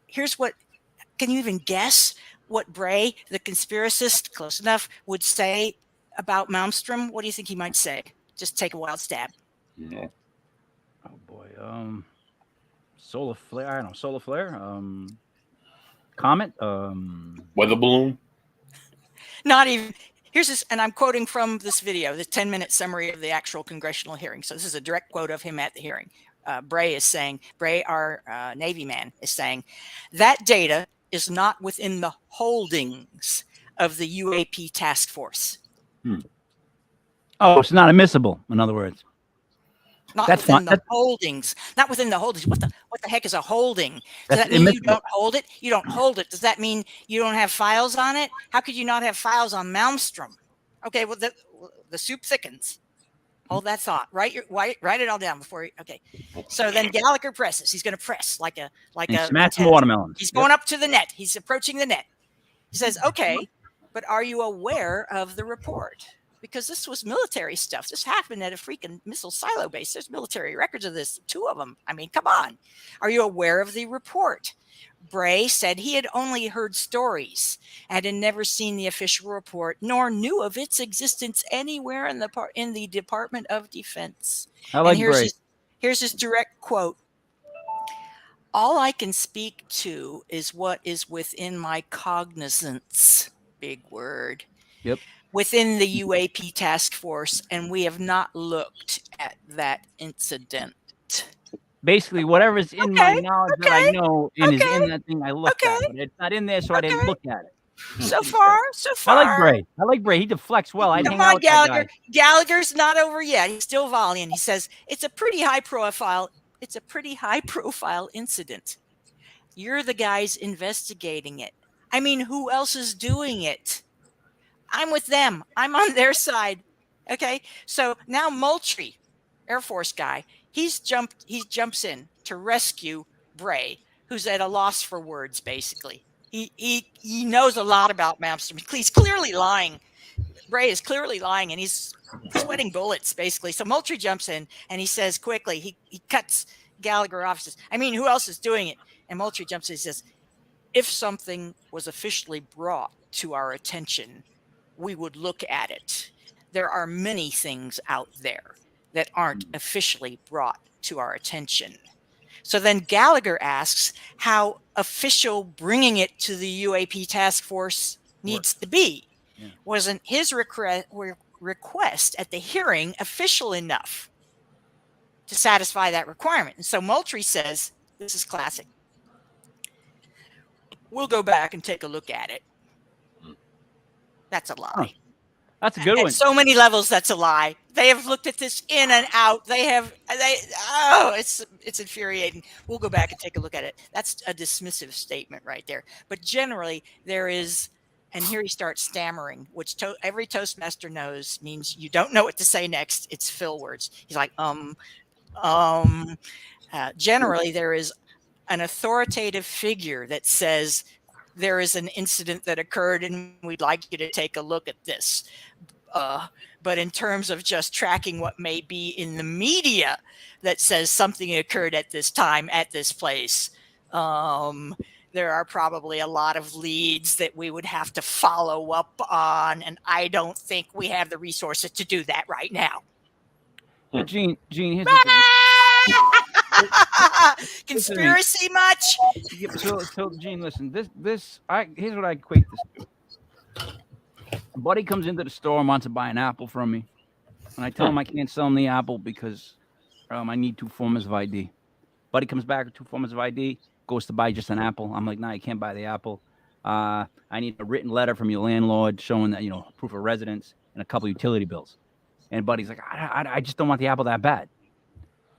Speaker 5: here's what, can you even guess what Bray, the conspiracist, close enough, would say about Malmstrom? What do you think he might say? Just take a wild stab.
Speaker 4: Yeah.
Speaker 3: Oh boy. Solar flare. I don't know. Solar flare. Comet.
Speaker 4: Weather balloon.
Speaker 5: Not even. Here's this, and I'm quoting from this video, the 10-minute summary of the actual congressional hearing. So this is a direct quote of him at the hearing. Bray is saying, Bray, our Navy man, is saying, that data is not within the holdings of the UAP task force.
Speaker 3: Oh, it's not admissible. In other words,
Speaker 5: Not
Speaker 3: that's
Speaker 5: within
Speaker 3: fine.
Speaker 5: the holdings. Not within the holdings. What the heck is a holding? Does
Speaker 3: That's
Speaker 5: that mean you
Speaker 3: admissible.
Speaker 5: don't hold it? You don't hold it. Does that mean you don't have files on it? How could you not have files on Malmstrom? Okay, well, the soup thickens. Hold that thought. Write it all down before you. Okay. So then Gallagher presses. He's going to press like a
Speaker 3: smash some
Speaker 5: tennis.
Speaker 3: watermelons.
Speaker 5: He's going up to the net. He's approaching the net. He says, "Okay, but are you aware of the report? Because this was military stuff. This happened at a freaking missile silo base. There's military records of this, 2 of them. I mean, come on. Are you aware of the report?" Bray said he had only heard stories and had never seen the official report, nor knew of its existence anywhere in the Department of Defense.
Speaker 3: I like
Speaker 5: and
Speaker 3: Bray.
Speaker 5: Here's his direct quote. All I can speak to is what is within my cognizance. Big word.
Speaker 3: Yep.
Speaker 5: Within the UAP task force, and we have not looked at that incident.
Speaker 3: Basically, whatever is in my knowledge that I know and is
Speaker 5: okay,
Speaker 3: in that thing, I looked at it. It's not in there, so I didn't look at it.
Speaker 5: So far.
Speaker 3: I like Bray. He deflects well. I
Speaker 5: Come
Speaker 3: hang out
Speaker 5: on,
Speaker 3: with that
Speaker 5: Gallagher.
Speaker 3: guy.
Speaker 5: Gallagher's not over yet. He's still volleying. He says it's a pretty high profile incident. You're the guys investigating it. I mean, who else is doing it? I'm with them. I'm on their side. Okay. So now Moultrie, Air Force guy, he jumps in to rescue Bray, who's at a loss for words, basically. He knows a lot about Malmstrom. He's clearly lying. Bray is clearly lying, and he's sweating bullets, basically. So Moultrie jumps in, and he says quickly, he cuts Gallagher off. Says, I mean, who else is doing it? And Moultrie jumps in and says, if something was officially brought to our attention, we would look at it. There are many things out there that aren't officially brought to our attention. So then Gallagher asks how official bringing it to the UAP task force needs to be.
Speaker 3: Yeah.
Speaker 5: Wasn't his request at the hearing official enough to satisfy that requirement? And so Moultrie says, this is classic, we'll go back and take a look at it. That's a lie.
Speaker 3: Huh. That's a good
Speaker 5: At
Speaker 3: one.
Speaker 5: so many levels, that's a lie. They have looked at this in and out. It's infuriating. We'll go back and take a look at it. That's a dismissive statement right there. But generally, there is, and here he starts stammering, which every Toastmaster knows means you don't know what to say next. It's fill words. He's like, generally, there is an authoritative figure that says, there is an incident that occurred and we'd like you to take a look at this. But in terms of just tracking what may be in the media that says something occurred at this time, at this place, there are probably a lot of leads that we would have to follow up on. And I don't think we have the resources to do that right now.
Speaker 3: Gene, here's the thing.
Speaker 5: Conspiracy much?
Speaker 3: Yeah, so Gene, listen. Here's what I equate this to. A buddy comes into the store and wants to buy an apple from me, and I tell him I can't sell him the apple because I need 2 forms of ID. Buddy comes back with 2 forms of ID, goes to buy just an apple. I'm like, nah, you can't buy the apple. I need a written letter from your landlord showing that, proof of residence and a couple utility bills. And buddy's like, I just don't want the apple that bad.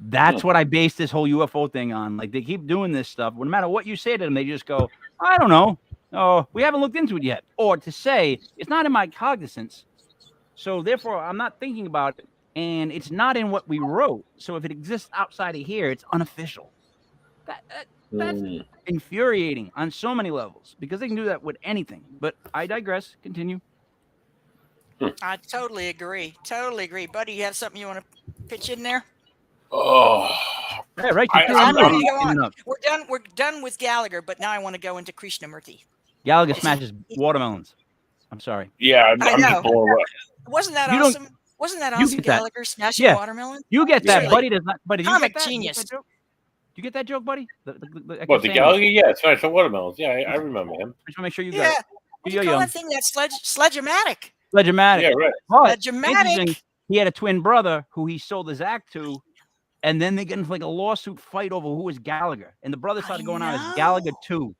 Speaker 3: That's what I base this whole UFO thing on. Like, they keep doing this stuff. No matter what you say to them, they just go, I don't know. Oh, we haven't looked into it yet. Or to say, it's not in my cognizance. So therefore, I'm not thinking about it. And it's not in what we wrote. So if it exists outside of here, it's unofficial. That's infuriating on so many levels because they can do that with anything. But I digress. Continue.
Speaker 5: I totally agree. Totally agree. Buddy, you have something you want to pitch in there?
Speaker 4: Oh,
Speaker 3: Yeah, right.
Speaker 5: I'm ready to go on. We're done with Gallagher, but now I want to go into Krishnamurti.
Speaker 3: Gallagher smashes watermelons. I'm sorry.
Speaker 4: Yeah, I'm
Speaker 5: I
Speaker 4: just
Speaker 5: know.
Speaker 4: blown away.
Speaker 5: Wasn't that
Speaker 3: You don't-
Speaker 5: awesome? Wasn't that awesome,
Speaker 3: get that.
Speaker 5: Gallagher smashing
Speaker 3: Yeah.
Speaker 5: watermelon?
Speaker 3: You get that,
Speaker 5: Really?
Speaker 3: buddy. Does not. Buddy, do you
Speaker 5: Comic
Speaker 3: get that?
Speaker 5: genius.
Speaker 3: Do you get that joke, buddy?
Speaker 4: What, the Gallagher? Yeah, smash the watermelons. Yeah, I remember him.
Speaker 3: I just want to make sure you got
Speaker 5: Yeah.
Speaker 3: it.
Speaker 5: What do you call that thing? That's sledge-o-matic.
Speaker 3: Legimatic.
Speaker 4: Yeah, right.
Speaker 3: But
Speaker 5: Legimatic.
Speaker 3: interesting, he had a twin brother who he sold his act to, and then they get into like a lawsuit fight over who was Gallagher, and the brother started going on as Gallagher 2.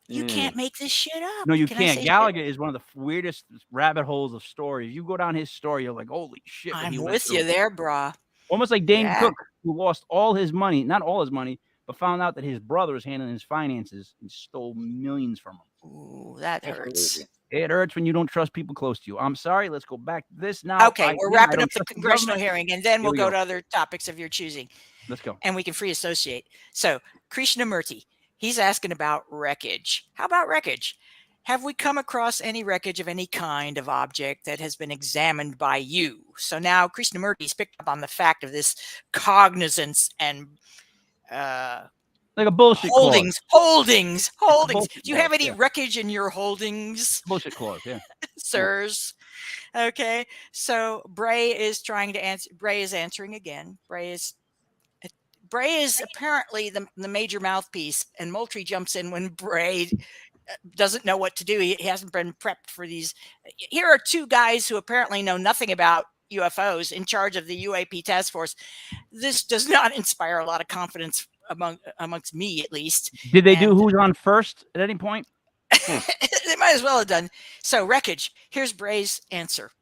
Speaker 5: You can't make this shit up.
Speaker 3: No, you
Speaker 5: Can I
Speaker 3: can't.
Speaker 5: say
Speaker 3: Gallagher is one of the weirdest rabbit holes of stories. You go down his story, you're like, holy shit. what
Speaker 5: I'm
Speaker 3: he went
Speaker 5: with you
Speaker 3: through.
Speaker 5: there, brah.
Speaker 3: Almost like Dane
Speaker 5: Yeah.
Speaker 3: Cook, who lost all his money, not all his money, but found out that his brother was handling his finances and stole millions from him.
Speaker 5: Ooh, that
Speaker 4: That's
Speaker 5: hurts.
Speaker 4: crazy.
Speaker 3: It hurts when you don't trust people close to you. I'm sorry. Let's go back to this now.
Speaker 5: Okay, we're
Speaker 3: I
Speaker 5: wrapping
Speaker 3: don't
Speaker 5: up the
Speaker 3: trust
Speaker 5: congressional
Speaker 3: government.
Speaker 5: hearing, and then
Speaker 3: Here
Speaker 5: we'll
Speaker 3: we
Speaker 5: go
Speaker 3: go.
Speaker 5: to other topics of your choosing,
Speaker 3: Let's go.
Speaker 5: and we can free associate. So, Krishnamurti, he's asking about wreckage. How about wreckage? Have we come across any wreckage of any kind of object that has been examined by you? So now Krishnamurti's picked up on the fact of this cognizance and
Speaker 3: Like a bullshit
Speaker 5: holdings.
Speaker 3: bullshit
Speaker 5: Do you have
Speaker 3: clause,
Speaker 5: any
Speaker 3: yeah.
Speaker 5: wreckage in your holdings,
Speaker 3: Bullshit clause, yeah.
Speaker 5: sirs? Okay, so Bray is trying to answer. Bray is answering again. Bray is apparently the major mouthpiece, and Moultrie jumps in when Bray doesn't know what to do. He hasn't been prepped for these. Here are 2 guys who apparently know nothing about UFOs in charge of the UAP task force. This does not inspire a lot of confidence amongst me, at least.
Speaker 3: Did they do
Speaker 5: And-
Speaker 3: who's on first at any point?
Speaker 5: They might as well have done. So, wreckage. Here's Bray's answer.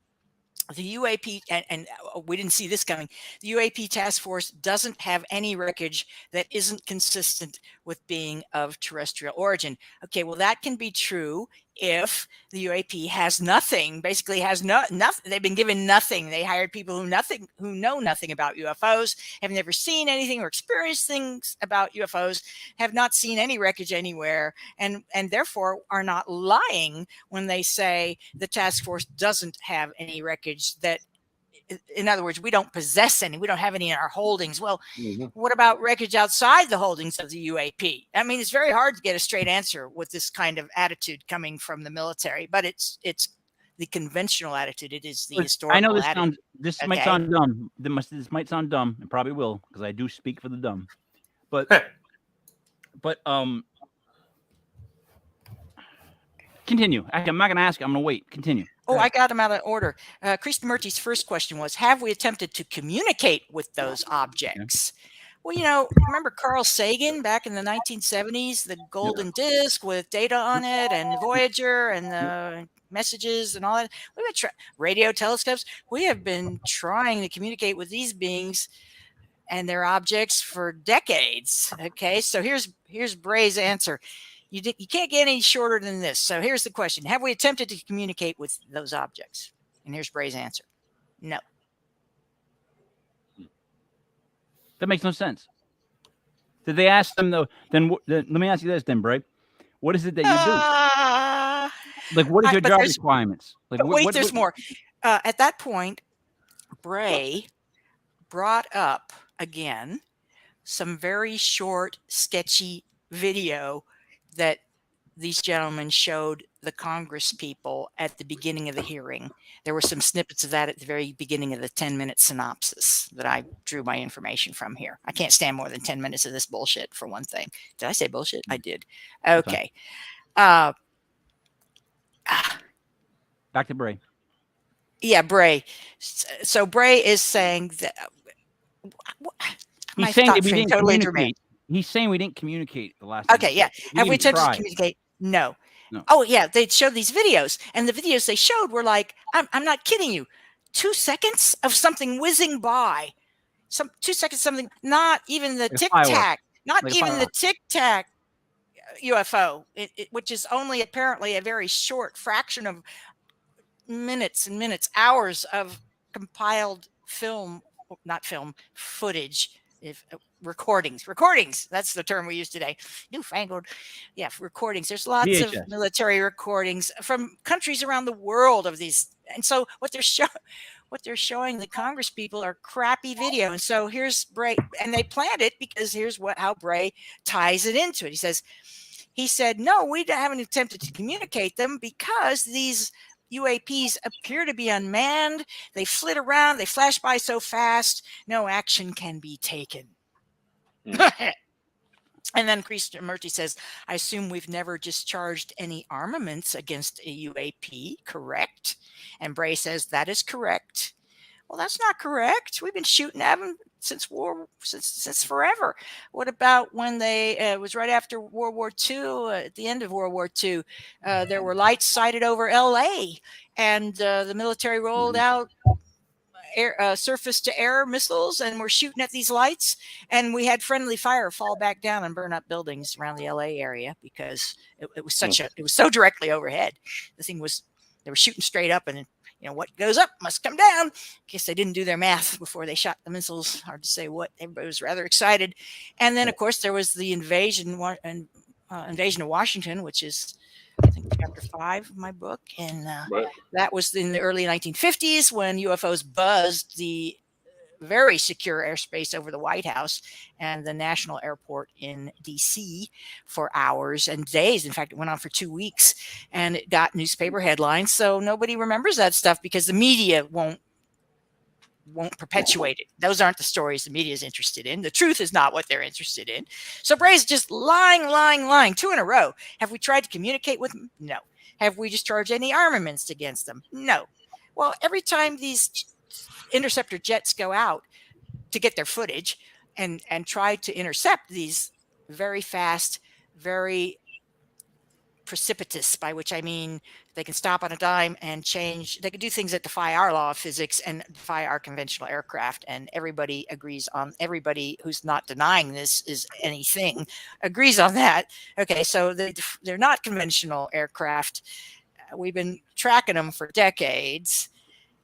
Speaker 5: The UAP, and we didn't see this coming, the UAP task force doesn't have any wreckage that isn't consistent with being of terrestrial origin. Okay, well, that can be true if the UAP has nothing, basically has nothing. They've been given nothing. They hired people who know nothing about UFOs, have never seen anything or experienced things about UFOs, have not seen any wreckage anywhere, and therefore are not lying when they say the task force doesn't have any wreckage that in other words, we don't possess any, we don't have any in our holdings. Well,
Speaker 4: Mhm.
Speaker 5: what about wreckage outside the holdings of the UAP? I mean, it's very hard to get a straight answer with this kind of attitude coming from the military, but it's the conventional attitude. It is the
Speaker 3: I know
Speaker 5: historical
Speaker 3: this
Speaker 5: attitude.
Speaker 3: this might
Speaker 5: Okay.
Speaker 3: sound dumb. This might sound dumb. It probably will, because I do speak for the dumb. But continue. I'm not going to ask. I'm going to wait. Continue.
Speaker 5: Oh, I got them out of order. Krishnamurti's first question was, have we attempted to communicate with those objects? Well, you know, remember Carl Sagan back in the 1970s, the golden disc with data on it and Voyager and the messages and all that. We've been radio telescopes. We have been trying to communicate with these beings and their objects for decades. Okay, so here's Bray's answer. You can't get any shorter than this. So here's the question: have we attempted to communicate with those objects? And here's Bray's answer: no.
Speaker 3: That makes no sense. Did they ask them though? Then let me ask you this, then, Bray. What is it that you do? Like, what is your job requirements? Like,
Speaker 5: but wait, there's more. At that point, Bray brought up again some very short, sketchy video that these gentlemen showed the Congress people at the beginning of the hearing. There were some snippets of that at the very beginning of the 10-minute synopsis that I drew my information from here. I can't stand more than 10 minutes of this bullshit, for one thing. Did I say bullshit? I did. Okay.
Speaker 3: Back to Bray.
Speaker 5: Yeah, Bray. So Bray is saying that
Speaker 3: he's saying that we didn't communicate. He's saying we didn't communicate the last time.
Speaker 5: Okay, yeah. Have we attempted to communicate? No. Oh, yeah. They showed these videos, and the videos they showed were like, I'm not kidding you, 2 seconds of something whizzing by. 2 seconds, something, not even the tic-tac, not even the tic-tac UFO, which is only apparently a very short fraction of minutes and minutes, hours of compiled footage, recordings. That's the term we use today. Newfangled. Yeah, recordings. There's lots
Speaker 3: VHS.
Speaker 5: of military recordings from countries around the world of these. And so what they're showing the Congress people are crappy video. And so here's Bray, and they planned it because here's how Bray ties it into it. He said, no, we haven't attempted to communicate them because these UAPs appear to be unmanned. They flit around. They flash by so fast, no action can be taken. And then Krishnamurti says, I assume we've never discharged any armaments against a UAP, correct? And Bray says, that is correct. Well, that's not correct. We've been shooting at them since forever. What about when it was right after World War II, at the end of World War II, there were lights sighted over LA, and the military rolled out surface-to-air missiles, and we're shooting at these lights, and we had friendly fire fall back down and burn up buildings around the LA area because it was so directly overhead. They were shooting straight up, and what goes up must come down. Guess they didn't do their math before they shot the missiles. Hard to say what. Everybody was rather excited. And then, of course, there was the invasion of Washington, which is, I think, chapter 5 of my book. And that was in the early 1950s when UFOs buzzed the very secure airspace over the White House and the National Airport in D.C. for hours and days. In fact, it went on for 2 weeks, and it got newspaper headlines. So nobody remembers that stuff because the media won't perpetuate it. Those aren't the stories the media is interested in. The truth is not what they're interested in. So Bray's just lying, 2 in a row. Have we tried to communicate with them? No. Have we discharged any armaments against them? No. Well, every time these interceptor jets go out to get their footage and try to intercept these very fast, very precipitous, by which I mean they can stop on a dime and change. They can do things that defy our law of physics and defy our conventional aircraft. And everybody who's not denying this is anything agrees on that. Okay, so they're not conventional aircraft. We've been tracking them for decades.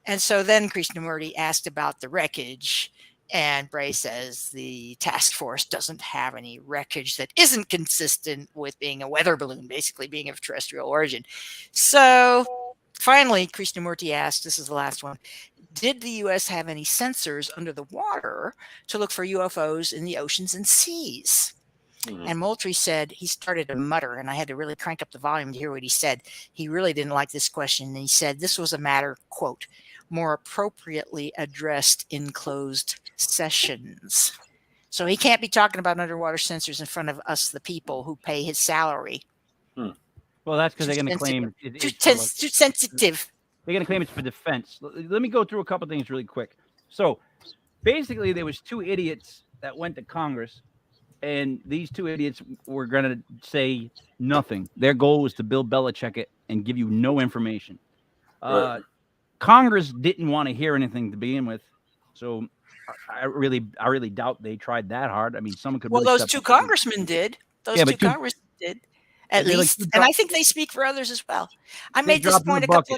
Speaker 5: And so then Krishnamurti asked about the wreckage, and Bray says the task force doesn't have any wreckage that isn't consistent with being a weather balloon, basically being of terrestrial origin. So finally, Krishnamurti asked, this is the last one, did the U.S. have any sensors under the water to look for UFOs in the oceans and seas? And Moultrie said, he started to mutter, and I had to really crank up the volume to hear what he said. He really didn't like this question. And he said this was a matter, quote, more appropriately addressed in closed sessions. So he can't be talking about underwater sensors in front of us, the people who pay his salary.
Speaker 3: Well, that's because they're going to claim
Speaker 5: too sensitive.
Speaker 3: They're going to claim it's for defense. Let me go through a couple things really quick. So basically, there was 2 idiots that went to Congress, and these 2 idiots were going to say nothing. Their goal was to Bill Belichick it and give you no information.
Speaker 4: Right.
Speaker 3: Congress didn't want to hear anything to begin with, so I really doubt they tried that hard. I mean, someone could.
Speaker 5: Well,
Speaker 3: really
Speaker 5: those 2 congressmen did. Those 2 congressmen did, at least, and I think they speak for others as well. I made this point a couple.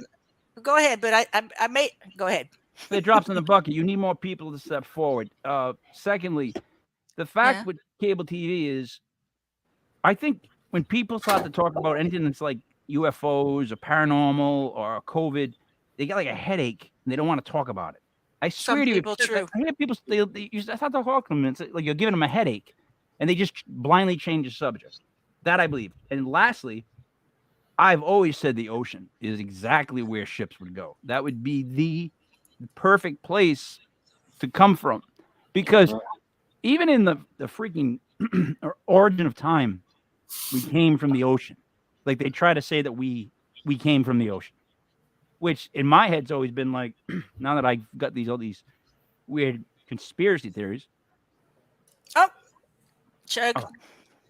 Speaker 5: Go ahead, but I may go ahead.
Speaker 3: If it drops in the bucket, you need more people to step forward. Secondly, the fact with cable TV is, I think when people start to talk about anything that's like UFOs or paranormal or COVID, they get like a headache and they don't want to talk about it. I swear to you, I hear people I start to talk to them and it's like you're giving them a headache, and they just blindly change the subject. That I believe. And lastly, I've always said the ocean is exactly where ships would go. That would be the perfect place to come from, because even in the freaking origin of time, we came from the ocean. Like they try to say that we came from the ocean, which in my head's always been like, now that I've got all these weird conspiracy theories.
Speaker 5: Oh, Chuck.
Speaker 3: Oh,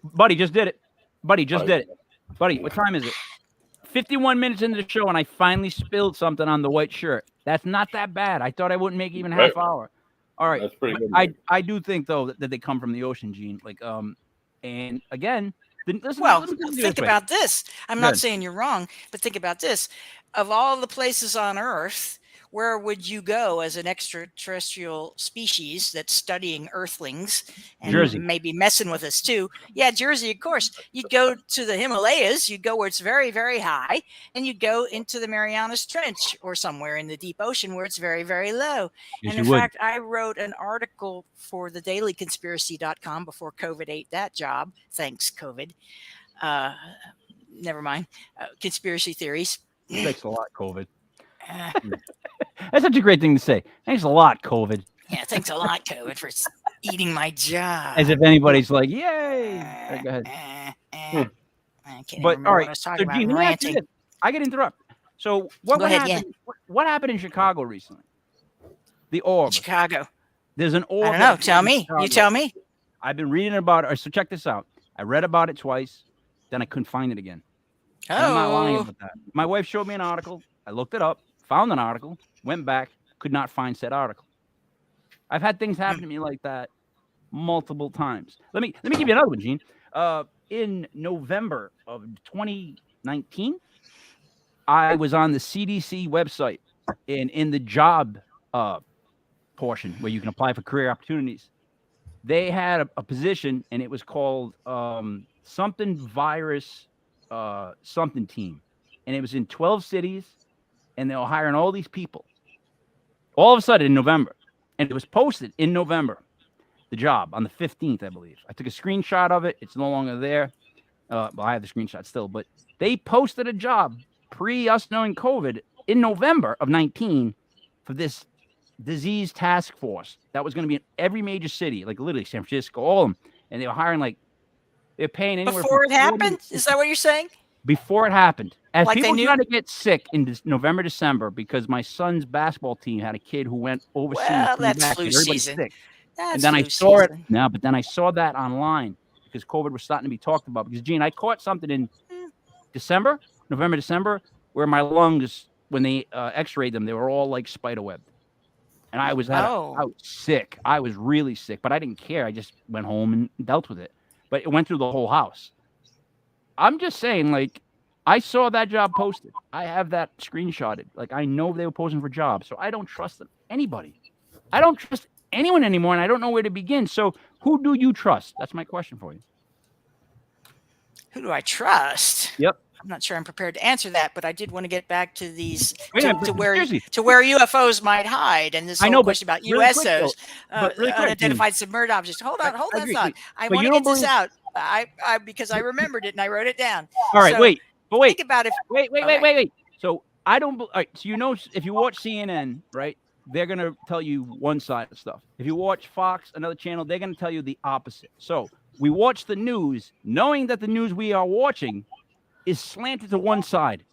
Speaker 3: buddy just did it. Buddy, what time is it? 51 minutes into the show, and I finally spilled something on the white shirt. That's not that bad. I thought I wouldn't make even half hour. All right.
Speaker 4: That's pretty good.
Speaker 3: I do think though that they come from the ocean, Gene. Like and again, listen.
Speaker 5: Well, think about this. I'm not saying you're wrong, but think about this. Of all the places on Earth, where would you go as an extraterrestrial species that's studying Earthlings and
Speaker 3: Jersey.
Speaker 5: maybe messing with us too? Yeah, Jersey, of course. You'd go to the Himalayas. You'd go where it's very, very high, and you'd go into the Marianas Trench or somewhere in the deep ocean where it's very, very low.
Speaker 3: Yes,
Speaker 5: and in fact, I wrote an article for the dailyconspiracy.com before COVID ate that job. Thanks, COVID. Never mind. Conspiracy theories.
Speaker 3: Thanks a lot, COVID. That's such a great thing to say. Thanks a lot, COVID.
Speaker 5: Yeah, thanks a lot, COVID, for eating my job.
Speaker 3: As if anybody's like, yay. Right, go ahead. But all right, so Gene, I get interrupted. So what happened? What happened in Chicago recently? The orb.
Speaker 5: Chicago.
Speaker 3: There's an orb.
Speaker 5: I don't know. Tell me. You tell me.
Speaker 3: I've been reading about it. So check this out. I read about it twice, then I couldn't find it again.
Speaker 5: Oh.
Speaker 3: I'm not lying about that. My wife showed me an article. I looked it up, found an article, went back, could not find said article. I've had things happen to me like that multiple times. Let me give you another one, Gene. In November of 2019, I was on the CDC website, and in the job portion where you can apply for career opportunities, they had a position, and it was called something virus something team, and it was in 12 cities, and they were hiring all these people. All of a sudden in November, and it was posted in November, the job on the 15th, I believe. I took a screenshot of it. It's no longer there. Well, I have the screenshot still, but they posted a job pre us knowing COVID in November of 19 for this disease task force that was going to be in every major city, like literally San Francisco, all of them, and they were hiring like they're paying anywhere
Speaker 5: before it happened. Is that what you're saying?
Speaker 3: Before it happened, as
Speaker 5: like
Speaker 3: people trying to get sick in November, December, because my son's basketball team had a kid who went overseas.
Speaker 5: Well, that's flu season.
Speaker 3: And then I saw it. No, but then I saw that online because COVID was starting to be talked about. Because Gene, I caught something in November, December, where my lungs, when they X-rayed them, they were all like spiderwebbed, and I was out sick. I was really sick, but I didn't care. I just went home and dealt with it. But it went through the whole house. I'm just saying, like, I saw that job posted. I have that screenshotted. Like, I know they were posting for jobs, so I don't trust anybody. I don't trust anyone anymore, and I don't know where to begin. So who do you trust? That's my question for you.
Speaker 5: Who do I trust?
Speaker 3: Yep.
Speaker 5: I'm not sure I'm prepared to answer that, but I did want to get back to these
Speaker 3: Wait a minute,
Speaker 5: to
Speaker 3: but
Speaker 5: where
Speaker 3: seriously.
Speaker 5: UFOs might hide, and this
Speaker 3: I
Speaker 5: whole
Speaker 3: know, but
Speaker 5: question about
Speaker 3: really quick, though,
Speaker 5: USOs,
Speaker 3: but really quick, Gene,
Speaker 5: unidentified submerged objects. Hold
Speaker 3: I
Speaker 5: that
Speaker 3: agree.
Speaker 5: thought. I
Speaker 3: But
Speaker 5: want
Speaker 3: you
Speaker 5: to
Speaker 3: don't
Speaker 5: get this
Speaker 3: believe.
Speaker 5: out. I because I remembered it and I wrote it down.
Speaker 3: All right,
Speaker 5: So
Speaker 3: wait. But wait.
Speaker 5: think about if
Speaker 3: Wait. So I don't. All right. So if you watch CNN, right, they're gonna tell you one side of stuff. If you watch Fox, another channel, they're gonna tell you the opposite. So we watch the news, knowing that the news we are watching is slanted to one side.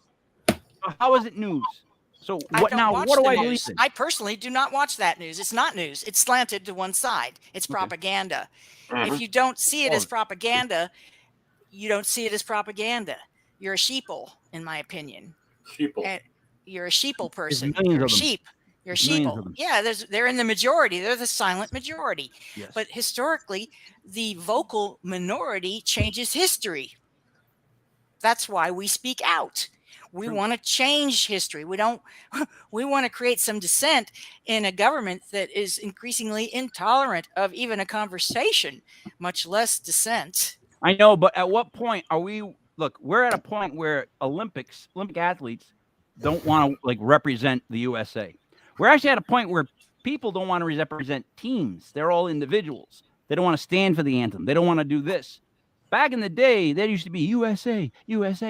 Speaker 3: So how is it news? So
Speaker 5: I
Speaker 3: what
Speaker 5: don't
Speaker 3: now?
Speaker 5: watch
Speaker 3: What do
Speaker 5: the
Speaker 3: I
Speaker 5: news.
Speaker 3: believe in?
Speaker 5: I personally do not watch that news. It's not news. It's slanted to one side. It's
Speaker 3: Okay.
Speaker 5: propaganda.
Speaker 4: Mhm.
Speaker 5: If you don't see it as
Speaker 3: Oh.
Speaker 5: propaganda, you don't see it as propaganda. You're a sheeple, in my opinion.
Speaker 4: Sheeple.
Speaker 5: And you're a sheeple person.
Speaker 3: millions
Speaker 5: You're a
Speaker 3: of them.
Speaker 5: sheep. You're a
Speaker 3: There's millions of
Speaker 5: sheeple.
Speaker 3: them.
Speaker 5: Yeah, they're in the majority. They're the silent majority.
Speaker 3: Yes.
Speaker 5: But historically, the vocal minority changes history. That's why we speak out. We
Speaker 3: True.
Speaker 5: want to change history. We don't we want to create some dissent in a government that is increasingly intolerant of even a conversation, much less dissent.
Speaker 3: I know, but at what point are we? Look, we're at a point where Olympic athletes don't want to like represent the USA. We're actually at a point where people don't want to represent teams. They're all individuals. They don't want to stand for the anthem. They don't want to do this. Back in the day, there used to be USA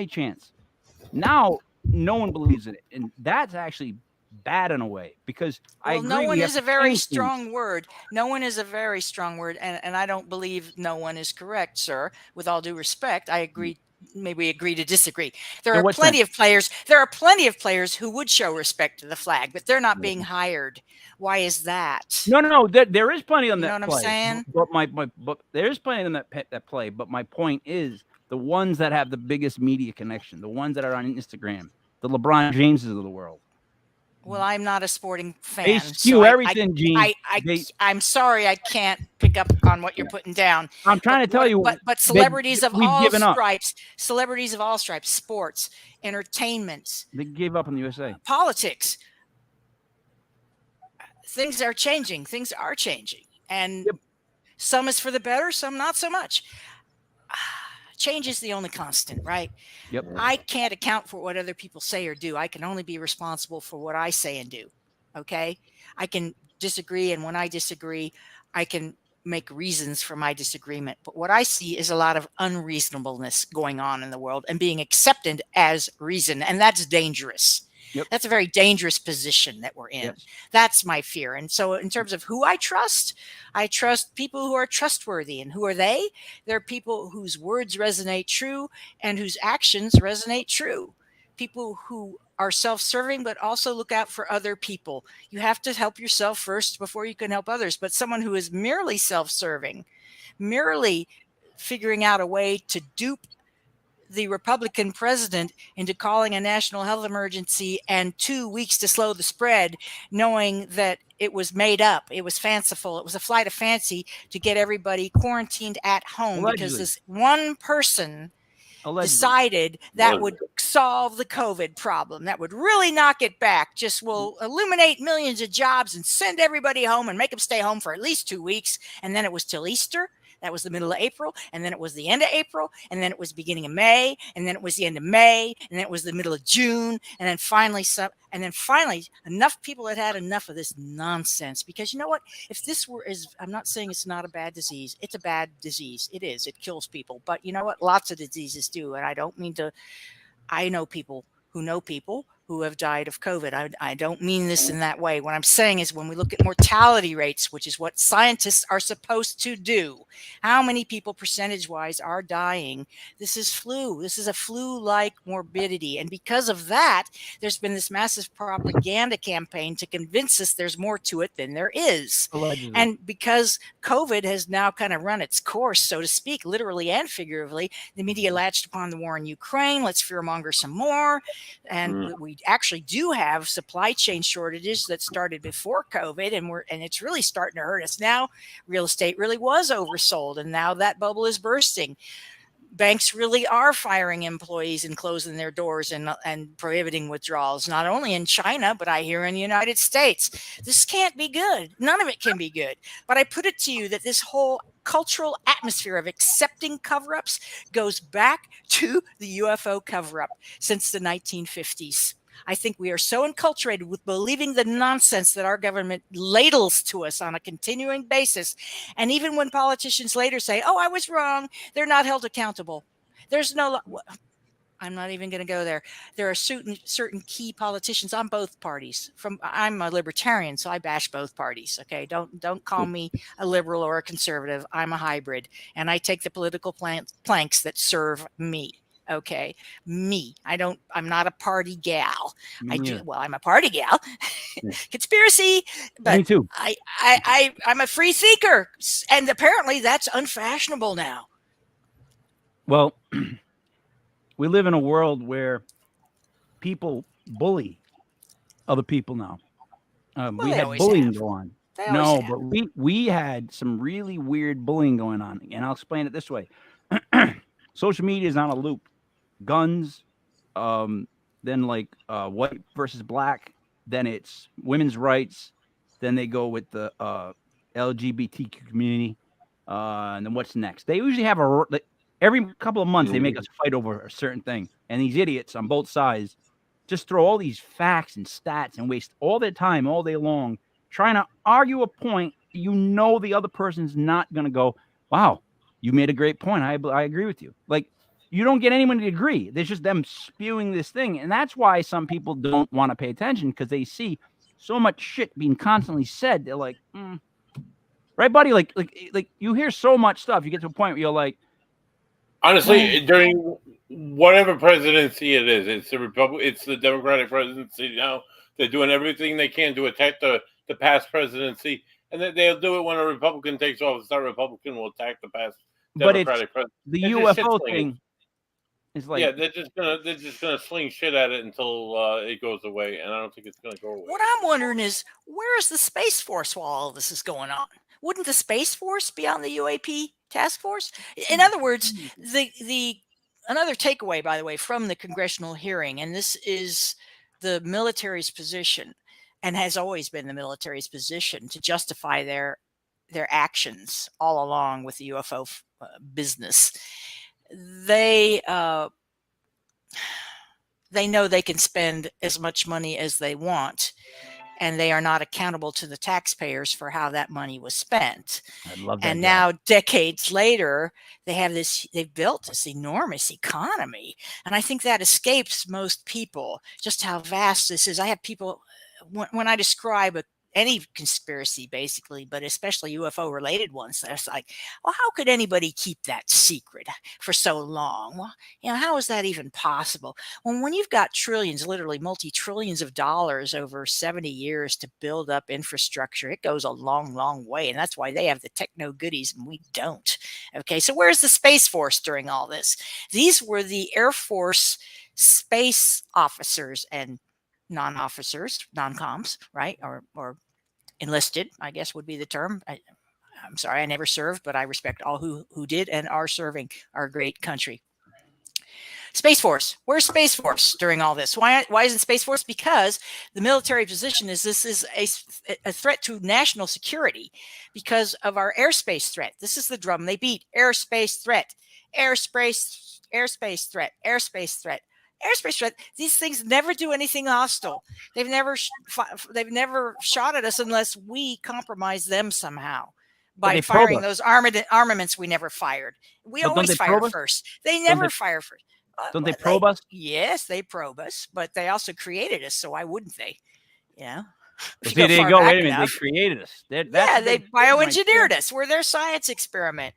Speaker 3: chants. Now, no one believes in it, and that's actually bad in a way because I
Speaker 5: Well,
Speaker 3: agree.
Speaker 5: no one
Speaker 3: we have
Speaker 5: is a
Speaker 3: to
Speaker 5: very
Speaker 3: change things.
Speaker 5: strong word. No one is a very strong word, and I don't believe no one is correct, sir. With all due respect, I agree. Maybe we agree to disagree. There
Speaker 3: In
Speaker 5: are
Speaker 3: what
Speaker 5: plenty of players. There are plenty of players who would show respect to the flag, but they're not being hired. Why is that?
Speaker 3: No. There is plenty of them
Speaker 5: You know
Speaker 3: that
Speaker 5: what I'm
Speaker 3: play.
Speaker 5: saying?
Speaker 3: But there is plenty of them that play. But my point is the ones that have the biggest media connection, the ones that are on Instagram, the LeBron Jameses of the world.
Speaker 5: Well, I'm not a sporting fan.
Speaker 3: They skew everything, Gene.
Speaker 5: I'm sorry, I can't pick up on what you're putting down.
Speaker 3: I'm trying to tell you.
Speaker 5: But celebrities of
Speaker 3: we've
Speaker 5: all
Speaker 3: given up.
Speaker 5: stripes, sports, entertainment,
Speaker 3: They gave up on the USA.
Speaker 5: politics, things are changing. And
Speaker 3: Yep.
Speaker 5: some is for the better, some not so much. Change is the only constant, right?
Speaker 3: Yep.
Speaker 5: I can't account for what other people say or do. I can only be responsible for what I say and do. Okay. I can disagree. And when I disagree, I can make reasons for my disagreement. But what I see is a lot of unreasonableness going on in the world and being accepted as reason. And that's dangerous.
Speaker 3: Yep.
Speaker 5: That's a very dangerous position that we're in.
Speaker 3: Yes.
Speaker 5: That's my fear. And so in terms of who I trust people who are trustworthy. And who are they? They're people whose words resonate true and whose actions resonate true. People who are self-serving, but also look out for other people. You have to help yourself first before you can help others. But someone who is merely self-serving, merely figuring out a way to dupe the Republican president into calling a national health emergency and 2 weeks to slow the spread, knowing that it was made up, it was fanciful, it was a flight of fancy to get everybody quarantined at home.
Speaker 3: Allegedly.
Speaker 5: Because this one person
Speaker 3: Allegedly.
Speaker 5: decided that would solve the COVID problem, that would really knock it back, just will eliminate millions of jobs and send everybody home and make them stay home for at least 2 weeks. And then it was till Easter. That was the middle of April, and then it was the end of April, and then it was beginning of May, and then it was the end of May, and then it was the middle of June, and then finally enough people had enough of this nonsense. Because you know what? If this were I'm not saying it's not a bad disease. It's a bad disease. It is. It kills people. But you know what? Lots of diseases do, and I don't mean to. I know people who have died of COVID. I don't mean this in that way. What I'm saying is when we look at mortality rates, which is what scientists are supposed to do, how many people percentage-wise are dying? This is flu. This is a flu-like morbidity. And because of that, there's been this massive propaganda campaign to convince us there's more to it than there is.
Speaker 3: Allegedly.
Speaker 5: And because COVID has now kind of run its course, so to speak, literally and figuratively, the media latched upon the war in Ukraine. Let's fearmonger some more. And we actually do have supply chain shortages that started before COVID, and it's really starting to hurt us now. Real estate really was oversold, and now that bubble is bursting. banks really are firing employees and closing their doors and prohibiting withdrawals, not only in China, but I hear in the United States. This can't be good. None of it can be good. But I put it to you that this whole cultural atmosphere of accepting cover-ups goes back to the UFO cover-up since the 1950s. I think we are so enculturated with believing the nonsense that our government ladles to us on a continuing basis. And even when politicians later say, oh, I was wrong, they're not held accountable. There's no, I'm not even going to go there. There are certain key politicians on both parties. I'm a libertarian, so I bash both parties. Okay, don't call me a liberal or a conservative. I'm a hybrid, and I take the political planks that serve me. Okay, me. I'm not a party gal. I'm a party gal. Conspiracy, but
Speaker 3: Me too.
Speaker 5: I'm a free thinker, and apparently that's unfashionable now.
Speaker 3: Well, we live in a world where people bully other people now. We had bullying go on. No, but we had some really weird bullying going on, and I'll explain it this way. Social media is on a loop. Guns, then like white versus black, then it's women's rights, then they go with the LGBTQ community, and then what's next? They usually have every couple of months they make us fight over a certain thing, and these idiots on both sides just throw all these facts and stats and waste all their time all day long trying to argue a point. The other person's not going to go, wow, you made a great point. I agree with you. Like, you don't get anyone to agree. There's just them spewing this thing. And that's why some people don't want to pay attention, because they see so much shit being constantly said. They're like, right, buddy? Like you hear so much stuff. You get to a point where you're like,
Speaker 4: honestly, during whatever presidency it is, it's the Democratic presidency now. They're doing everything they can to attack the past presidency. And they'll do it when a Republican takes office. That Republican will attack the past Democratic president.
Speaker 3: The UFO thing. It's like,
Speaker 4: yeah, they're just gonna sling shit at it until it goes away, and I don't think it's gonna go away.
Speaker 5: What I'm wondering is, where is the Space Force while all this is going on? Wouldn't the Space Force be on the UAP task force? In other words, another takeaway, by the way, from the congressional hearing, and this is the military's position, and has always been the military's position to justify their actions all along with the UFO business. They know they can spend as much money as they want, and they are not accountable to the taxpayers for how that money was spent.
Speaker 3: I love that.
Speaker 5: And now, decades later, they've built this enormous economy. And I think that escapes most people, just how vast this is. I have people, when I describe any conspiracy, basically, but especially UFO related ones, that's like, well, how could anybody keep that secret for so long? Well, how is that even possible? Well, when you've got trillions, literally multi-trillions of dollars over 70 years to build up infrastructure, it goes a long, long way. And that's why they have the techno goodies and we don't. Okay, so where's the Space Force during all this? These were the Air Force space officers and non-officers, non-coms, right? Or enlisted, I guess would be the term. I'm sorry, I never served, but I respect all who did and are serving our great country. Space Force. Where's Space Force during all this? Why isn't Space Force? Because the military position is this is a threat to national security because of our airspace threat. This is the drum they beat. Airspace threat. Airspace threat. Airspace threat. Airspace threat. These things never do anything hostile. They've never shot at us unless we compromise them somehow by firing those armaments we never fired. We always fire first. They never fire first.
Speaker 3: Don't they probe us?
Speaker 5: Yes, they probe us, but they also created us. So why wouldn't they?
Speaker 3: Well, see, there you go. Wait a minute. They created us.
Speaker 5: They bioengineered us. We're their science experiment.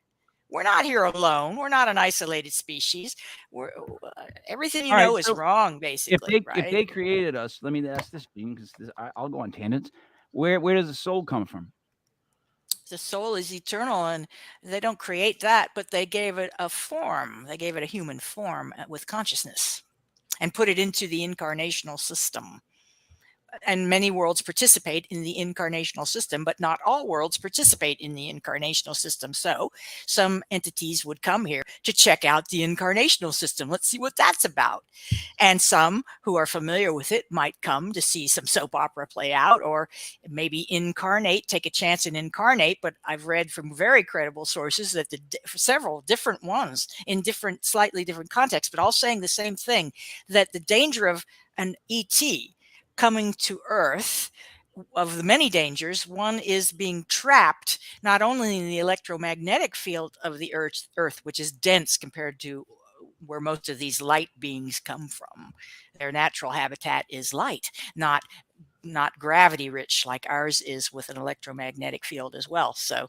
Speaker 5: We're not here alone. We're not an isolated species. Everything you know is wrong, basically.
Speaker 3: If they created us, let me ask this, because I'll go on tangents. Where does the soul come from?
Speaker 5: The soul is eternal, and they don't create that, but they gave it a form. They gave it a human form with consciousness and put it into the incarnational system. and many worlds participate in the incarnational system, but not all worlds participate in the incarnational system. So some entities would come here to check out the incarnational system. Let's see what that's about. And some who are familiar with it might come to see some soap opera play out, or maybe incarnate, take a chance and incarnate. But I've read from very credible sources that several different ones in different, slightly different contexts, but all saying the same thing, that the danger of an ET coming to Earth, of the many dangers, one is being trapped not only in the electromagnetic field of the Earth, which is dense compared to where most of these light beings come from. Their natural habitat is light, not gravity rich like ours is, with an electromagnetic field as well. So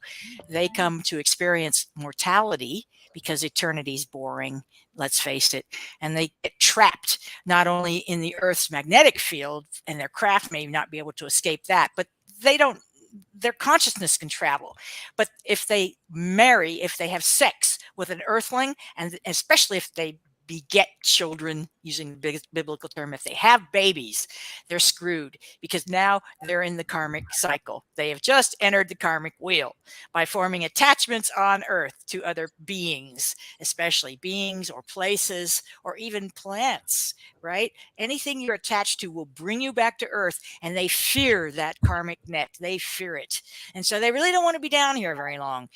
Speaker 5: they come to experience mortality because eternity's boring, let's face it, and they get trapped not only in the Earth's magnetic field, and their craft may not be able to escape that, but their consciousness can travel. But if they marry, if they have sex with an earthling, and especially if they beget children, using the biblical term, if they have babies, they're screwed, because now they're in the karmic cycle. They have just entered the karmic wheel by forming attachments on Earth to other beings, especially beings or places or even plants, right? Anything you're attached to will bring you back to Earth, and they fear that karmic net. They fear it. And so they really don't want to be down here very long.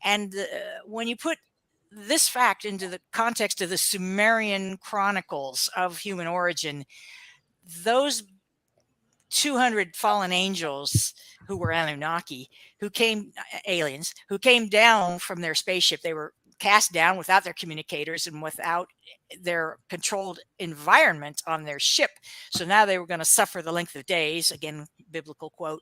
Speaker 5: And when you put this fact into the context of the Sumerian chronicles of human origin, those 200 fallen angels who were Anunnaki, aliens, who came down from their spaceship, they were cast down without their communicators and without their controlled environment on their ship. So now they were going to suffer the length of days. Again, biblical quote.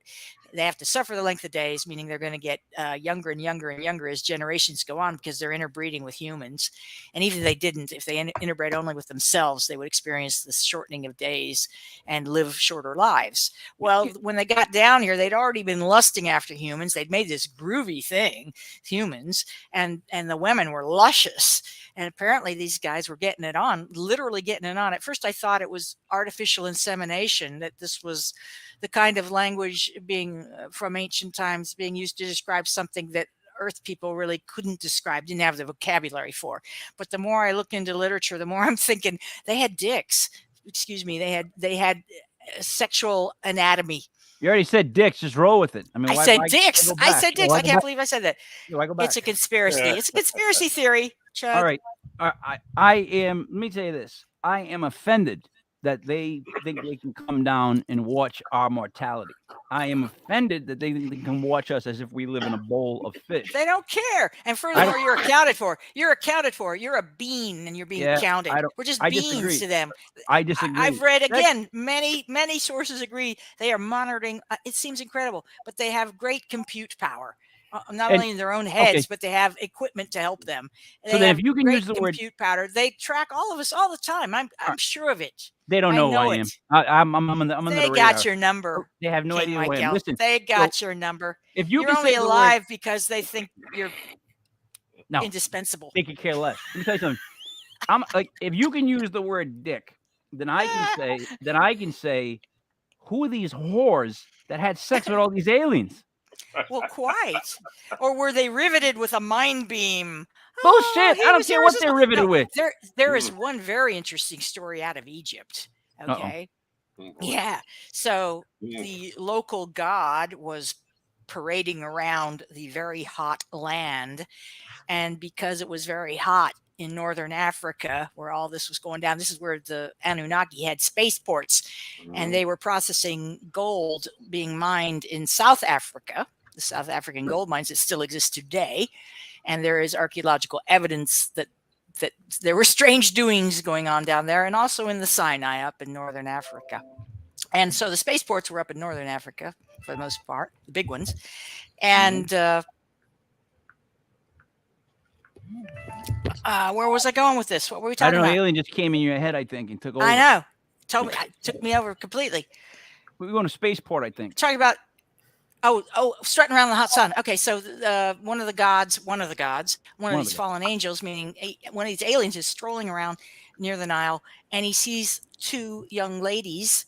Speaker 5: They have to suffer the length of days, meaning they're going to get younger and younger and younger as generations go on, because they're interbreeding with humans. And even if they didn't, if they interbred only with themselves, they would experience this shortening of days and live shorter lives. Well, when they got down here, they'd already been lusting after humans. They'd made this groovy thing, humans, and the women were luscious. And apparently these guys were getting it on, literally getting it on. At first I thought it was artificial insemination, that this was the kind of language being from ancient times being used to describe something that Earth people really couldn't describe, didn't have the vocabulary for. But the more I look into literature, the more I'm thinking they had dicks. Excuse me, they had sexual anatomy.
Speaker 3: You already said dicks. Just roll with it. I mean,
Speaker 5: I said dicks. I said dicks. I can't
Speaker 3: back?
Speaker 5: believe I said that.
Speaker 3: Why go back?
Speaker 5: It's a conspiracy. It's a conspiracy theory. Chud.
Speaker 3: All right. I am. Let me tell you this. I am offended that they think they can come down and watch our mortality. I am offended that they think they can watch us as if we live in a bowl of fish.
Speaker 5: They don't care. And furthermore, you're accounted for. You're accounted for. You're a bean, and you're being counted. We're just beans
Speaker 3: disagree.
Speaker 5: to them.
Speaker 3: I disagree.
Speaker 5: I've read, again, many sources agree. They are monitoring. It seems incredible, but they have great compute power. Not only in their own heads, but they have equipment to help them.
Speaker 3: So then, if you can use the word
Speaker 5: compute power, they track all of us all the time. I'm sure of it.
Speaker 3: They don't know who I am. I'm on the
Speaker 5: They got your number.
Speaker 3: They have no idea who I am. Listen,
Speaker 5: they got your number.
Speaker 3: If you're
Speaker 5: only alive because they think you're indispensable.
Speaker 3: They could care less. Let me tell you something. I'm like, if you can use the word dick, then I can say, who are these whores that had sex with all these aliens?
Speaker 5: Well, quite. Or were they riveted with a mind beam?
Speaker 3: Bullshit. I don't care what they're riveted with.
Speaker 5: There is one very interesting story out of Egypt. Okay. Yeah. So the local god was parading around the very hot land. And because it was very hot in northern Africa, where all this was going down, this is where the Anunnaki had spaceports, and they were processing gold being mined in South Africa, the South African gold mines that still exist today. And there is archaeological evidence that there were strange doings going on down there, and also in the Sinai up in northern Africa. And so the spaceports were up in northern Africa for the most part, the big ones. And where was I going with this? What were we talking about?
Speaker 3: I don't know. Alien just came in your head, I think, and took over.
Speaker 5: I know. Took me over completely.
Speaker 3: We were going to spaceport, I think.
Speaker 5: Talking about strutting around the hot sun. Okay, so one of these fallen angels, meaning one of these aliens, is strolling around near the Nile, and he sees two young ladies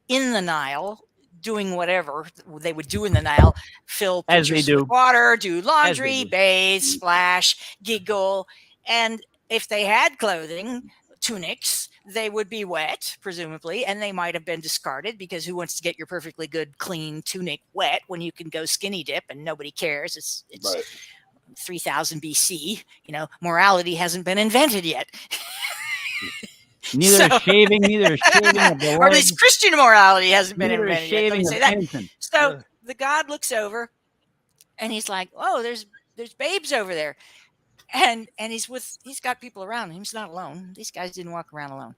Speaker 5: in the Nile doing whatever they would do in the Nile, fill
Speaker 3: As they
Speaker 5: pitchers
Speaker 3: do.
Speaker 5: with water, do
Speaker 3: As they
Speaker 5: laundry,
Speaker 3: do.
Speaker 5: bathe, splash, giggle. And if they had clothing, tunics, they would be wet, presumably, and they might have been discarded because who wants to get your perfectly good, clean tunic wet when you can go skinny dip and nobody cares? It's
Speaker 4: Right.
Speaker 5: 3000 BC. You know, morality hasn't been invented yet.
Speaker 3: Neither is shaving, neither is shaving of the
Speaker 5: or at
Speaker 3: legs,
Speaker 5: least Christian morality hasn't been
Speaker 3: neither is
Speaker 5: invented yet. Let me
Speaker 3: shaving
Speaker 5: say
Speaker 3: of
Speaker 5: that.
Speaker 3: anything.
Speaker 5: So
Speaker 3: Ugh.
Speaker 5: the god looks over and he's like, "Oh, there's babes over there," and he's got people around him. He's not alone. These guys didn't walk around alone.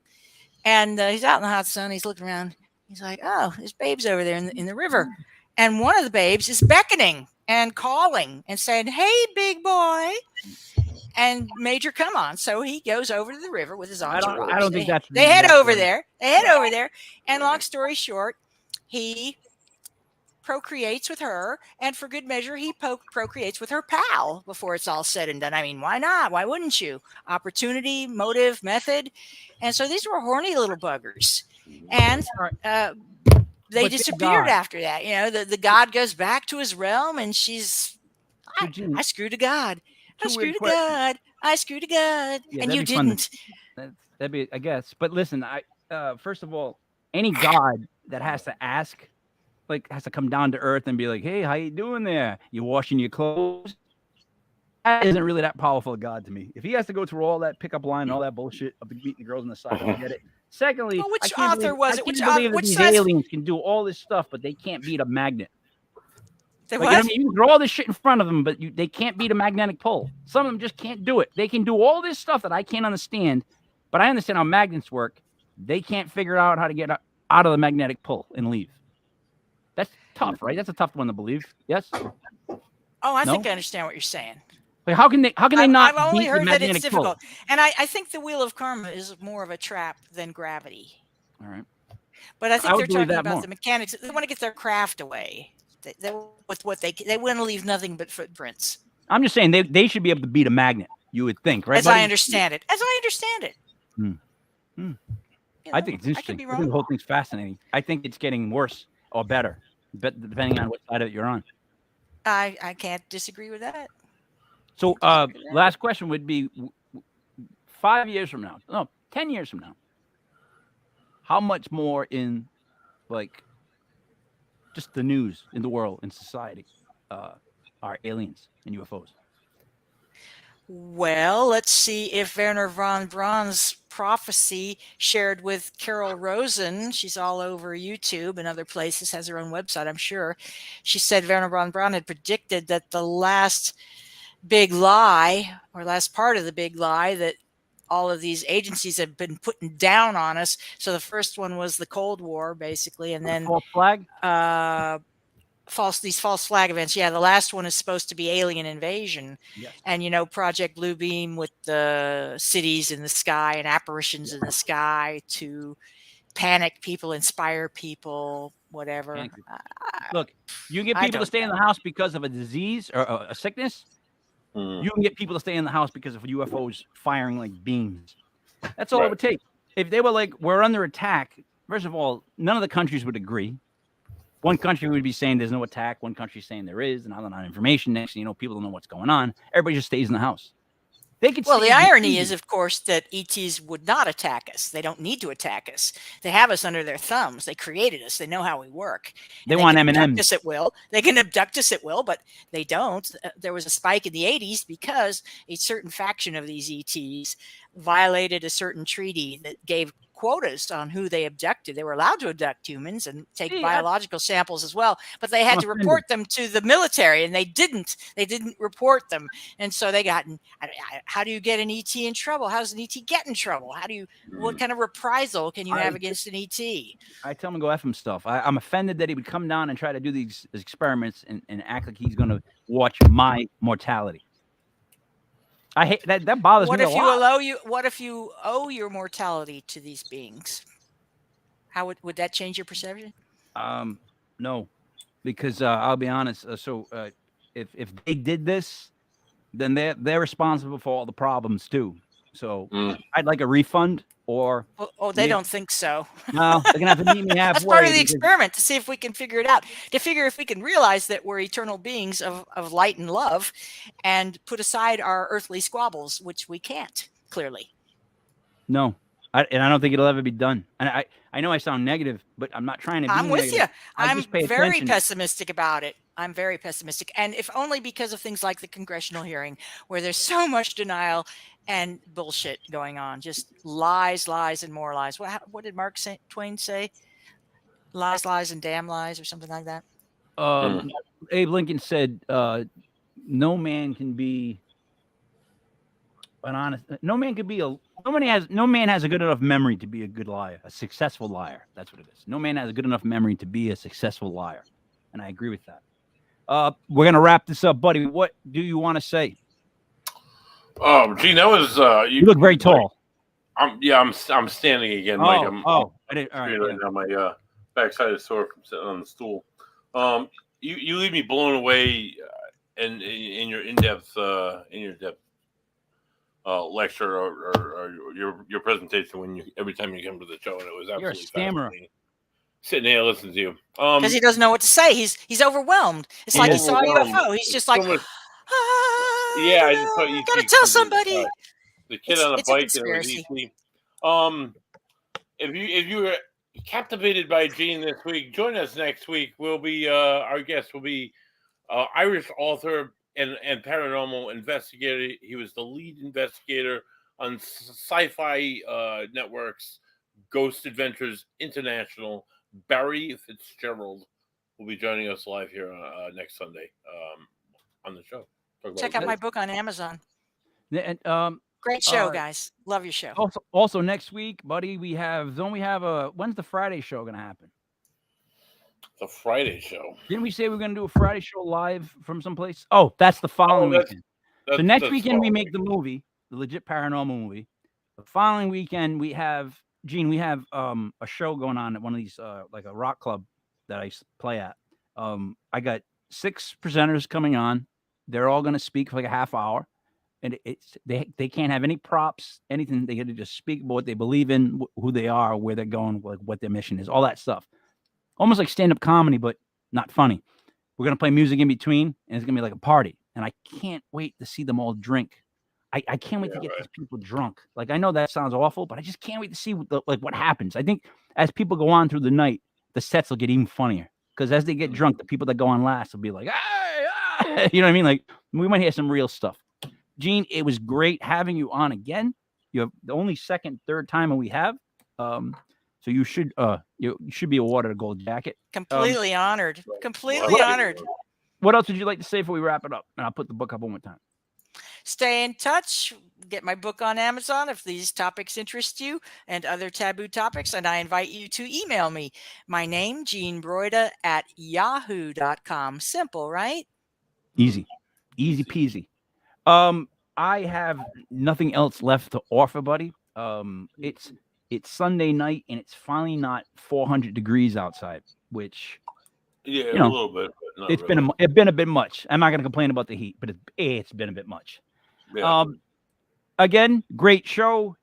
Speaker 5: And he's out in the hot sun. He's looking around. He's like, "Oh, there's babes over there in the river," and one of the babes is beckoning and calling and saying, "Hey, big boy." And Major, come on. So he goes over to the river with his entourage.
Speaker 3: I don't think that's
Speaker 5: they head
Speaker 3: that's
Speaker 5: over
Speaker 3: right.
Speaker 5: there. They head over there. And long story short, he procreates with her, and for good measure, he procreates with her pal before it's all said and done. I mean, why not? Why wouldn't you? Opportunity, motive, method. And so these were horny little buggers. And they
Speaker 3: But
Speaker 5: disappeared
Speaker 3: God.
Speaker 5: after that. You know, the god goes back to his realm, and she's,
Speaker 3: Eugene,
Speaker 5: I screwed a god. I
Speaker 3: two weird
Speaker 5: screwed a
Speaker 3: questions.
Speaker 5: god. I screwed a god.
Speaker 3: Yeah,
Speaker 5: and
Speaker 3: that'd
Speaker 5: you
Speaker 3: be fun to-
Speaker 5: didn't.
Speaker 3: That'd be, I guess. But listen, first of all, any god that has to ask, like, has to come down to earth and be like, "Hey, how you doing there? You washing your clothes?" That isn't really that powerful a god to me. If he has to go through all that pickup line and all that bullshit of beating the girls on the side, I get it. Secondly,
Speaker 5: Well, which
Speaker 3: I can't
Speaker 5: author
Speaker 3: believe,
Speaker 5: was
Speaker 3: I
Speaker 5: it?
Speaker 3: can't
Speaker 5: Which
Speaker 3: believe that
Speaker 5: which
Speaker 3: these
Speaker 5: size-
Speaker 3: aliens can do all this stuff, but they can't beat a magnet.
Speaker 5: The
Speaker 3: Like, you know what I
Speaker 5: what?
Speaker 3: mean? You can throw all this shit in front of them, but they can't beat a magnetic pole. Some of them just can't do it. They can do all this stuff that I can't understand, but I understand how magnets work. They can't figure out how to get out of the magnetic pull and leave. That's tough, right? That's a tough one to believe. Yes.
Speaker 5: Oh, I
Speaker 3: No?
Speaker 5: think I understand what you're saying.
Speaker 3: Like, how can they not
Speaker 5: I've only
Speaker 3: beat the
Speaker 5: heard that
Speaker 3: magnetic
Speaker 5: it's
Speaker 3: pull?
Speaker 5: difficult. And I think the wheel of karma is more of a trap than gravity.
Speaker 3: All right.
Speaker 5: But I
Speaker 3: I
Speaker 5: think
Speaker 3: would
Speaker 5: they're
Speaker 3: believe
Speaker 5: talking
Speaker 3: that
Speaker 5: about
Speaker 3: more.
Speaker 5: the mechanics. They want to get their craft away. They with what they want to leave nothing but footprints.
Speaker 3: I'm just saying they should be able to beat a magnet. You would think, right?
Speaker 5: As
Speaker 3: buddy?
Speaker 5: I understand it. As I understand it.
Speaker 3: Hmm. Hmm.
Speaker 5: You
Speaker 3: I
Speaker 5: know,
Speaker 3: think it's
Speaker 5: I
Speaker 3: interesting.
Speaker 5: could be
Speaker 3: I think
Speaker 5: wrong.
Speaker 3: the whole thing's fascinating. I think it's getting worse or better, depending on what side of it you're on.
Speaker 5: I can't disagree with that.
Speaker 3: So, last question would be 5 years from now, no, 10 years from now, how much more in, like, just the news in the world, in society, are aliens and UFOs?
Speaker 5: Well, let's see if Werner von Braun's prophecy shared with Carol Rosen, she's all over YouTube and other places, has her own website, I'm sure. She said Werner von Braun had predicted that the last big lie, or last part of the big lie, that all of these agencies have been putting down on us. So the first one was the Cold War, basically, and then
Speaker 3: False flag?
Speaker 5: these false flag events. Yeah, the last one is supposed to be alien invasion.
Speaker 3: Yes.
Speaker 5: And, you know, Project Bluebeam with the cities in the sky and apparitions in the sky to panic people, inspire people, whatever.
Speaker 3: Panic people. Look, you get
Speaker 5: I
Speaker 3: people to
Speaker 5: don't
Speaker 3: stay in the house because of a disease or a sickness. You can get people to stay in the house because of UFOs firing like beams. That's all it would take. If they were like, we're under attack, first of all, none of the countries would agree. One country would be saying there's no attack. One country saying there is, and other non-information. Next thing you know, people don't know what's going on. Everybody just stays in the house. They could.
Speaker 5: Well, the
Speaker 3: stay
Speaker 5: irony
Speaker 3: easy.
Speaker 5: is, of course, that ETs would not attack us. They don't need to attack us. They have us under their thumbs. They created us. They know how we work.
Speaker 3: They
Speaker 5: And
Speaker 3: want
Speaker 5: can abduct
Speaker 3: M&Ms.
Speaker 5: us at will. They can abduct us at will, but they don't. There was a spike in the 80s because a certain faction of these ETs violated a certain treaty that gave quotas on who they abducted. They were allowed to abduct humans and take
Speaker 3: See,
Speaker 5: biological samples as well, but they had
Speaker 3: I'm
Speaker 5: to
Speaker 3: offended.
Speaker 5: report them to the military, and they didn't. They didn't report them, and so they got. How do you get an ET in trouble? How does an ET get in trouble? How do you? What kind of reprisal can you have against an ET?
Speaker 3: I tell him to go F himself. I'm offended that he would come down and try to do these experiments and act like he's going to watch my mortality. I hate that. That bothers
Speaker 5: What
Speaker 3: me
Speaker 5: if
Speaker 3: a
Speaker 5: you
Speaker 3: lot.
Speaker 5: What if you owe your mortality to these beings? How would that change your perception?
Speaker 3: No, because I'll be honest. If they did this, then they're responsible for all the problems too. So
Speaker 4: Mm.
Speaker 3: I'd like a refund or
Speaker 5: Oh, they
Speaker 3: Yeah.
Speaker 5: don't think so.
Speaker 3: no, they're gonna have to meet me halfway.
Speaker 5: That's part of the
Speaker 3: because-
Speaker 5: experiment to see if we can figure it out. To figure if we can realize that we're eternal beings of light and love and put aside our earthly squabbles, which we can't, clearly.
Speaker 3: No, and I don't think it'll ever be done. And I know I sound negative, but I'm not trying to be
Speaker 5: I'm with you.
Speaker 3: negative. I
Speaker 5: I'm
Speaker 3: just pay
Speaker 5: very
Speaker 3: attention.
Speaker 5: pessimistic about it. I'm very pessimistic. And if only because of things like the congressional hearing, where there's so much denial and bullshit going on. Just lies, lies, and more lies. What did Mark Twain say? Lies, lies, and damn lies, or something like that.
Speaker 3: Abe Lincoln said, "No man can be an honest. No man has a good enough memory to be a good liar, a successful liar. That's what it is. No man has a good enough memory to be a successful liar." And I agree with that. We're gonna wrap this up, buddy. What do you want to say?
Speaker 4: Oh, Gene, that was
Speaker 3: You look very tall.
Speaker 4: I'm standing again, Mike. I didn't. All right,
Speaker 3: yeah.
Speaker 4: now my backside is sore from sitting on the stool. You leave me blown away in your in-depth lecture or your presentation every time you come to the show, and it was absolutely
Speaker 3: You're a stammerer.
Speaker 4: fascinating. Sitting there listening to you
Speaker 5: Because he doesn't know what to say. He's overwhelmed. It's like he saw a UFO. He's just like,
Speaker 4: yeah, I just thought you
Speaker 5: gotta tell somebody.
Speaker 4: The kid on a
Speaker 5: It's a
Speaker 4: bike and it was
Speaker 5: conspiracy.
Speaker 4: if you were captivated by Gene this week, join us next week. We'll be our guest will be Irish author and paranormal investigator. He was the lead investigator on Sci-Fi Network's Ghost Adventures International. Barry Fitzgerald will be joining us live here next Sunday on the show.
Speaker 5: Check out my book on Amazon.
Speaker 3: And,
Speaker 5: Great show, guys. Love your show.
Speaker 3: Also next week, buddy, when's the Friday show gonna happen?
Speaker 4: The Friday show.
Speaker 3: Didn't we say we were gonna do a Friday show live from someplace? Oh, that's the following weekend. So next weekend we make the movie, the Legit Paranormal movie. The following weekend we have Gene. We have a show going on at one of these like a rock club that I play at. I got 6 presenters coming on. They're all gonna speak for like a half hour. And they can't have any props, anything. They got to just speak about what they believe in, who they are, where they're going, what their mission is, all that stuff. Almost like stand-up comedy, but not funny. We're going to play music in between, and it's going to be like a party. And I can't wait to see them all drink. I can't wait to get these people drunk. Like, I know that sounds awful, but I just can't wait to see what happens. I think as people go on through the night, the sets will get even funnier. Because as they get drunk, the people that go on last will be like, hey, you know what I mean? Like, we might hear some real stuff. Gene, it was great having you on again. You're the only third timer we have. So you should be awarded a gold jacket.
Speaker 5: Completely honored. Completely honored.
Speaker 3: What else would you like to say before we wrap it up? And I'll put the book up one more time.
Speaker 5: Stay in touch. Get my book on Amazon if these topics interest you and other taboo topics. And I invite you to email me. My name, Jean Broida @yahoo.com. Simple, right?
Speaker 3: Easy peasy. I have nothing else left to offer, buddy. It's Sunday night and it's finally not 400 degrees outside, which
Speaker 4: a little bit. But not
Speaker 3: it's
Speaker 4: really.
Speaker 3: been a bit much. I'm not going to complain about the heat, but it's been a bit much.
Speaker 4: Yeah.
Speaker 3: Again, great show.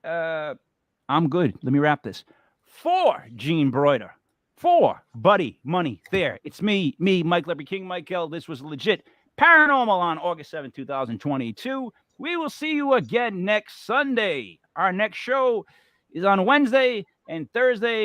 Speaker 3: I'm good. Let me wrap this. For Jean Broida, for Buddy Money, there. It's me, Mike Leopard King, Michael. This was Legit Paranormal on August 7, 2022. We will see you again next Sunday. Our next show is on Wednesday and Thursday.